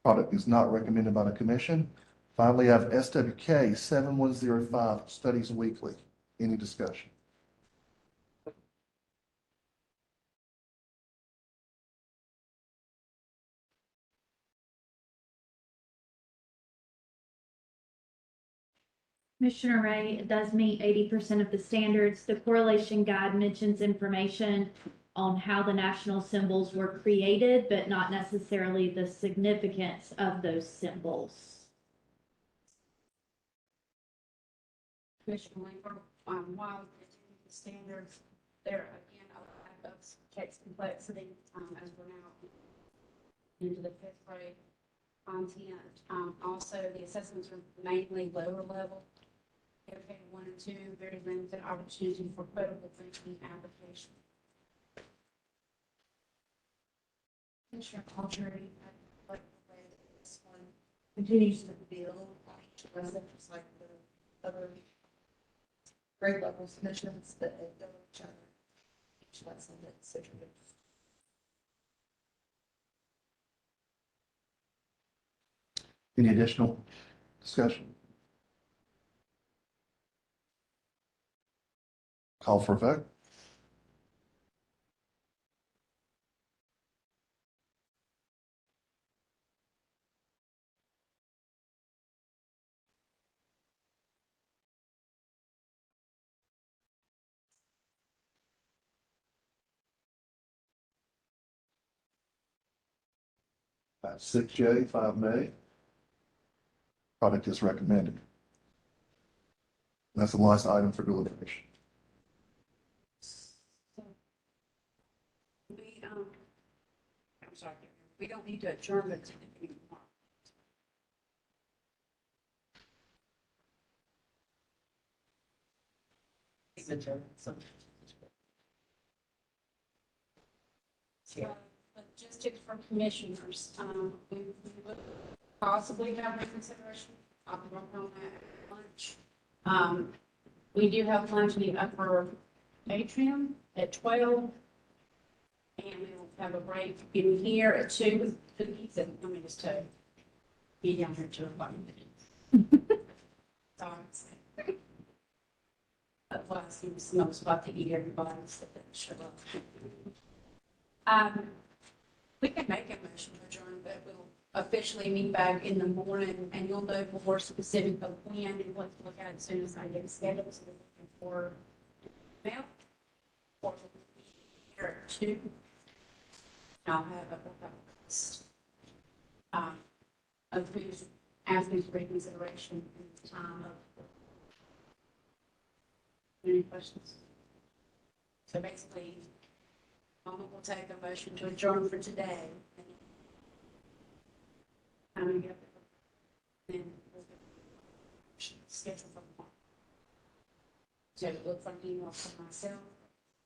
Speaker 1: Product is not recommended by the commission. Finally, I have SWK 7105, Studies Weekly. Any discussion?
Speaker 2: Commissioner Ray, it does meet 80% of the standards. The correlation guide mentions information on how the national symbols were created, but not necessarily the significance of those symbols.
Speaker 3: Commissioner Langford, while we're doing the standards, there again, a lot of text complexity, as we're now into the fifth grade content. Also, the assessments are mainly lower level. Okay, 1 and 2, very limited opportunity for critical thinking application.
Speaker 5: Commissioner Autry, I like the way that this one continues to build on each lesson, just like the other grade level submissions that they build each other. Each lesson that's introduced.
Speaker 1: Any additional discussion? Call for a vote. I have 6 yea, 5 nay. Product is recommended. That's the last item for deliberation.
Speaker 3: We, I'm sorry, we don't need to adjourn it anymore. Logistics for commissioners, we would possibly have reconsideration. I'll work on that at lunch. We do have lunch in the upper atrium at 12. And we'll have a break in here at 2 with cookies and, let me just tell you, be down here 2 o'clock. That's all I'm saying. Otherwise, he was no spot to eat everybody so that didn't show up. We can make a motion to adjourn, but we'll officially meet back in the morning and you'll know more specific of when and what to look at as soon as I get a schedule. So we're looking for mail or here at 2. I'll have a list of who's asking for reconsideration in the time of. Any questions? So basically, Mama will take a motion to adjourn for today. I'm going to get then we'll schedule for tomorrow. So look for an email from myself.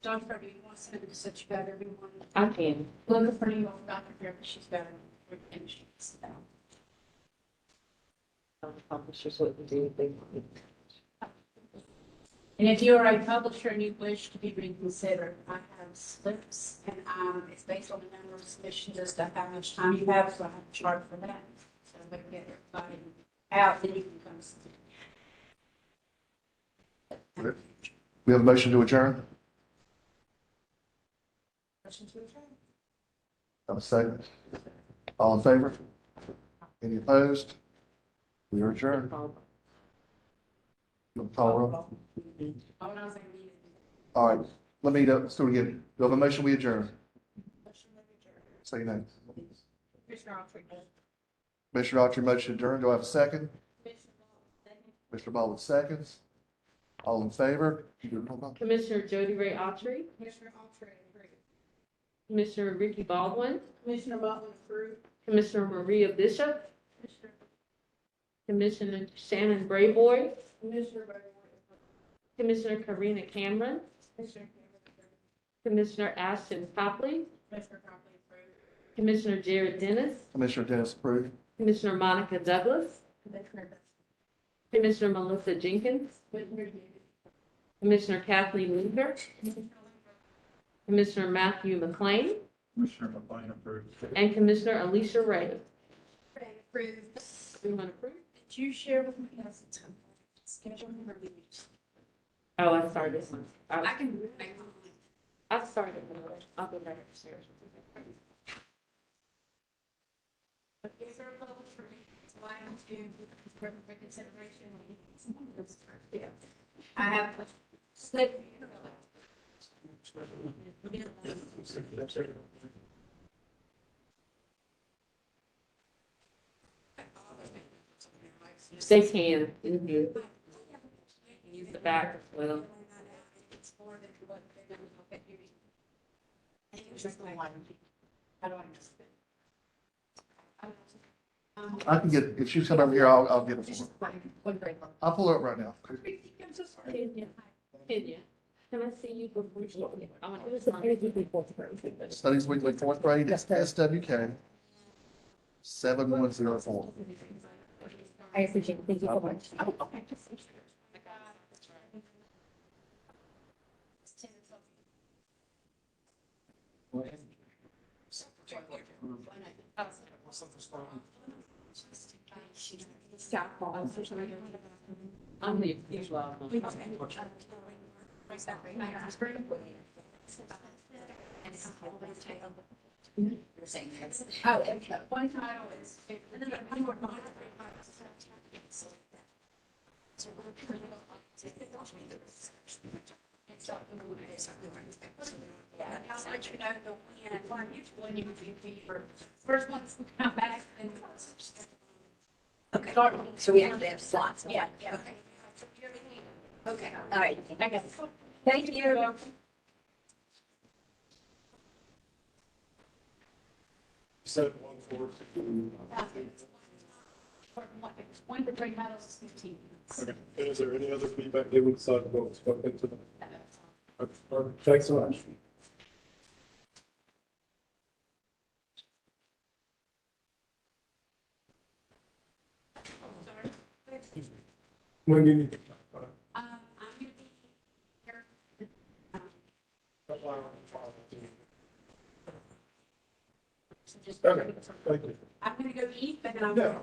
Speaker 3: Dr. do you want to send it so you got everyone?
Speaker 7: I can.
Speaker 3: Look for an email from Dr. Fair, because she's got it and she's down.
Speaker 7: Publishers wouldn't do anything.
Speaker 3: And if you are a publisher and you wish to be reconsidered, I have slips, and it's based on the number of submissions as to how much time you have, so I have a chart for that. So if I can get everybody out, then you can come see.
Speaker 1: We have a motion to adjourn.
Speaker 3: Motion to adjourn.
Speaker 1: Have a second. All in favor? Any opposed? We are adjourned. Call roll.
Speaker 3: Oh, no, I was like,
Speaker 1: All right, let me, let's do it again. Do I have a motion, we adjourn?
Speaker 3: motion to adjourn.
Speaker 1: Say your name.
Speaker 3: Commissioner Autry.
Speaker 1: Commissioner Autry, motion adjourned. Do I have a second?
Speaker 3: Commissioner Ball, second.
Speaker 1: Mr. Baldwin seconds. All in favor?
Speaker 7: Commissioner Jody Ray Autry,
Speaker 3: Commissioner Autry, agree.
Speaker 7: Commissioner Ricky Baldwin,
Speaker 6: Commissioner Butler, approved.
Speaker 7: Commissioner Maria Bishop,
Speaker 3: Commissioner
Speaker 7: Commissioner Shannon Brayboy,
Speaker 6: Commissioner Brady.
Speaker 7: Commissioner Karina Cameron,
Speaker 6: Commissioner
Speaker 7: Commissioner Ashton Copley,
Speaker 3: Copley approved.
Speaker 7: Commissioner Jared Dennis,
Speaker 1: Commissioner Dennis approved.
Speaker 7: Commissioner Monica Douglas, Commissioner Melissa Jenkins, Commissioner Kathleen Luker, Commissioner Matthew McLean,
Speaker 8: Commissioner McLean approves.
Speaker 7: and Commissioner Alicia Ray.
Speaker 3: Approved.
Speaker 7: Everyone approve?
Speaker 3: Did you share with me guys the schedule for meetings?
Speaker 7: Oh, I started this one.
Speaker 3: I can.
Speaker 7: I started another. I'll go back upstairs.
Speaker 3: Is there a public for item two for consideration? Yeah. I have a slip.
Speaker 7: They can. Use the back as well.
Speaker 3: It's more than what they're gonna look at you. I think it was just like, how do I just?
Speaker 1: I can get, if she's coming over here, I'll get it for her. I'll pull her up right now.
Speaker 7: Kenya. Can I see you before you? I want to.
Speaker 1: Studies Weekly, fourth grade, it's SWK 7104.
Speaker 5: I appreciate it. Thank you so much.
Speaker 7: I'm the usual.
Speaker 3: Oh, one title is. Yeah, I'll let you know the when you be for first one's to come back and.
Speaker 9: Okay, so we actually have slots.
Speaker 3: Yeah, yeah.
Speaker 9: Okay, all right.
Speaker 3: Okay.
Speaker 9: Thank you.
Speaker 8: Set one for.
Speaker 3: One to three titles is 15.
Speaker 8: Okay, and is there any other feedback they would decide what was spoken to them? Okay, perfect. Thanks so much. When do you need?
Speaker 3: I'm gonna be here.
Speaker 8: Okay, thank you.
Speaker 3: I'm gonna go eat, but then I'm.
Speaker 8: Yeah,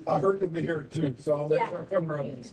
Speaker 8: I heard them here too, so I'll make sure I come around.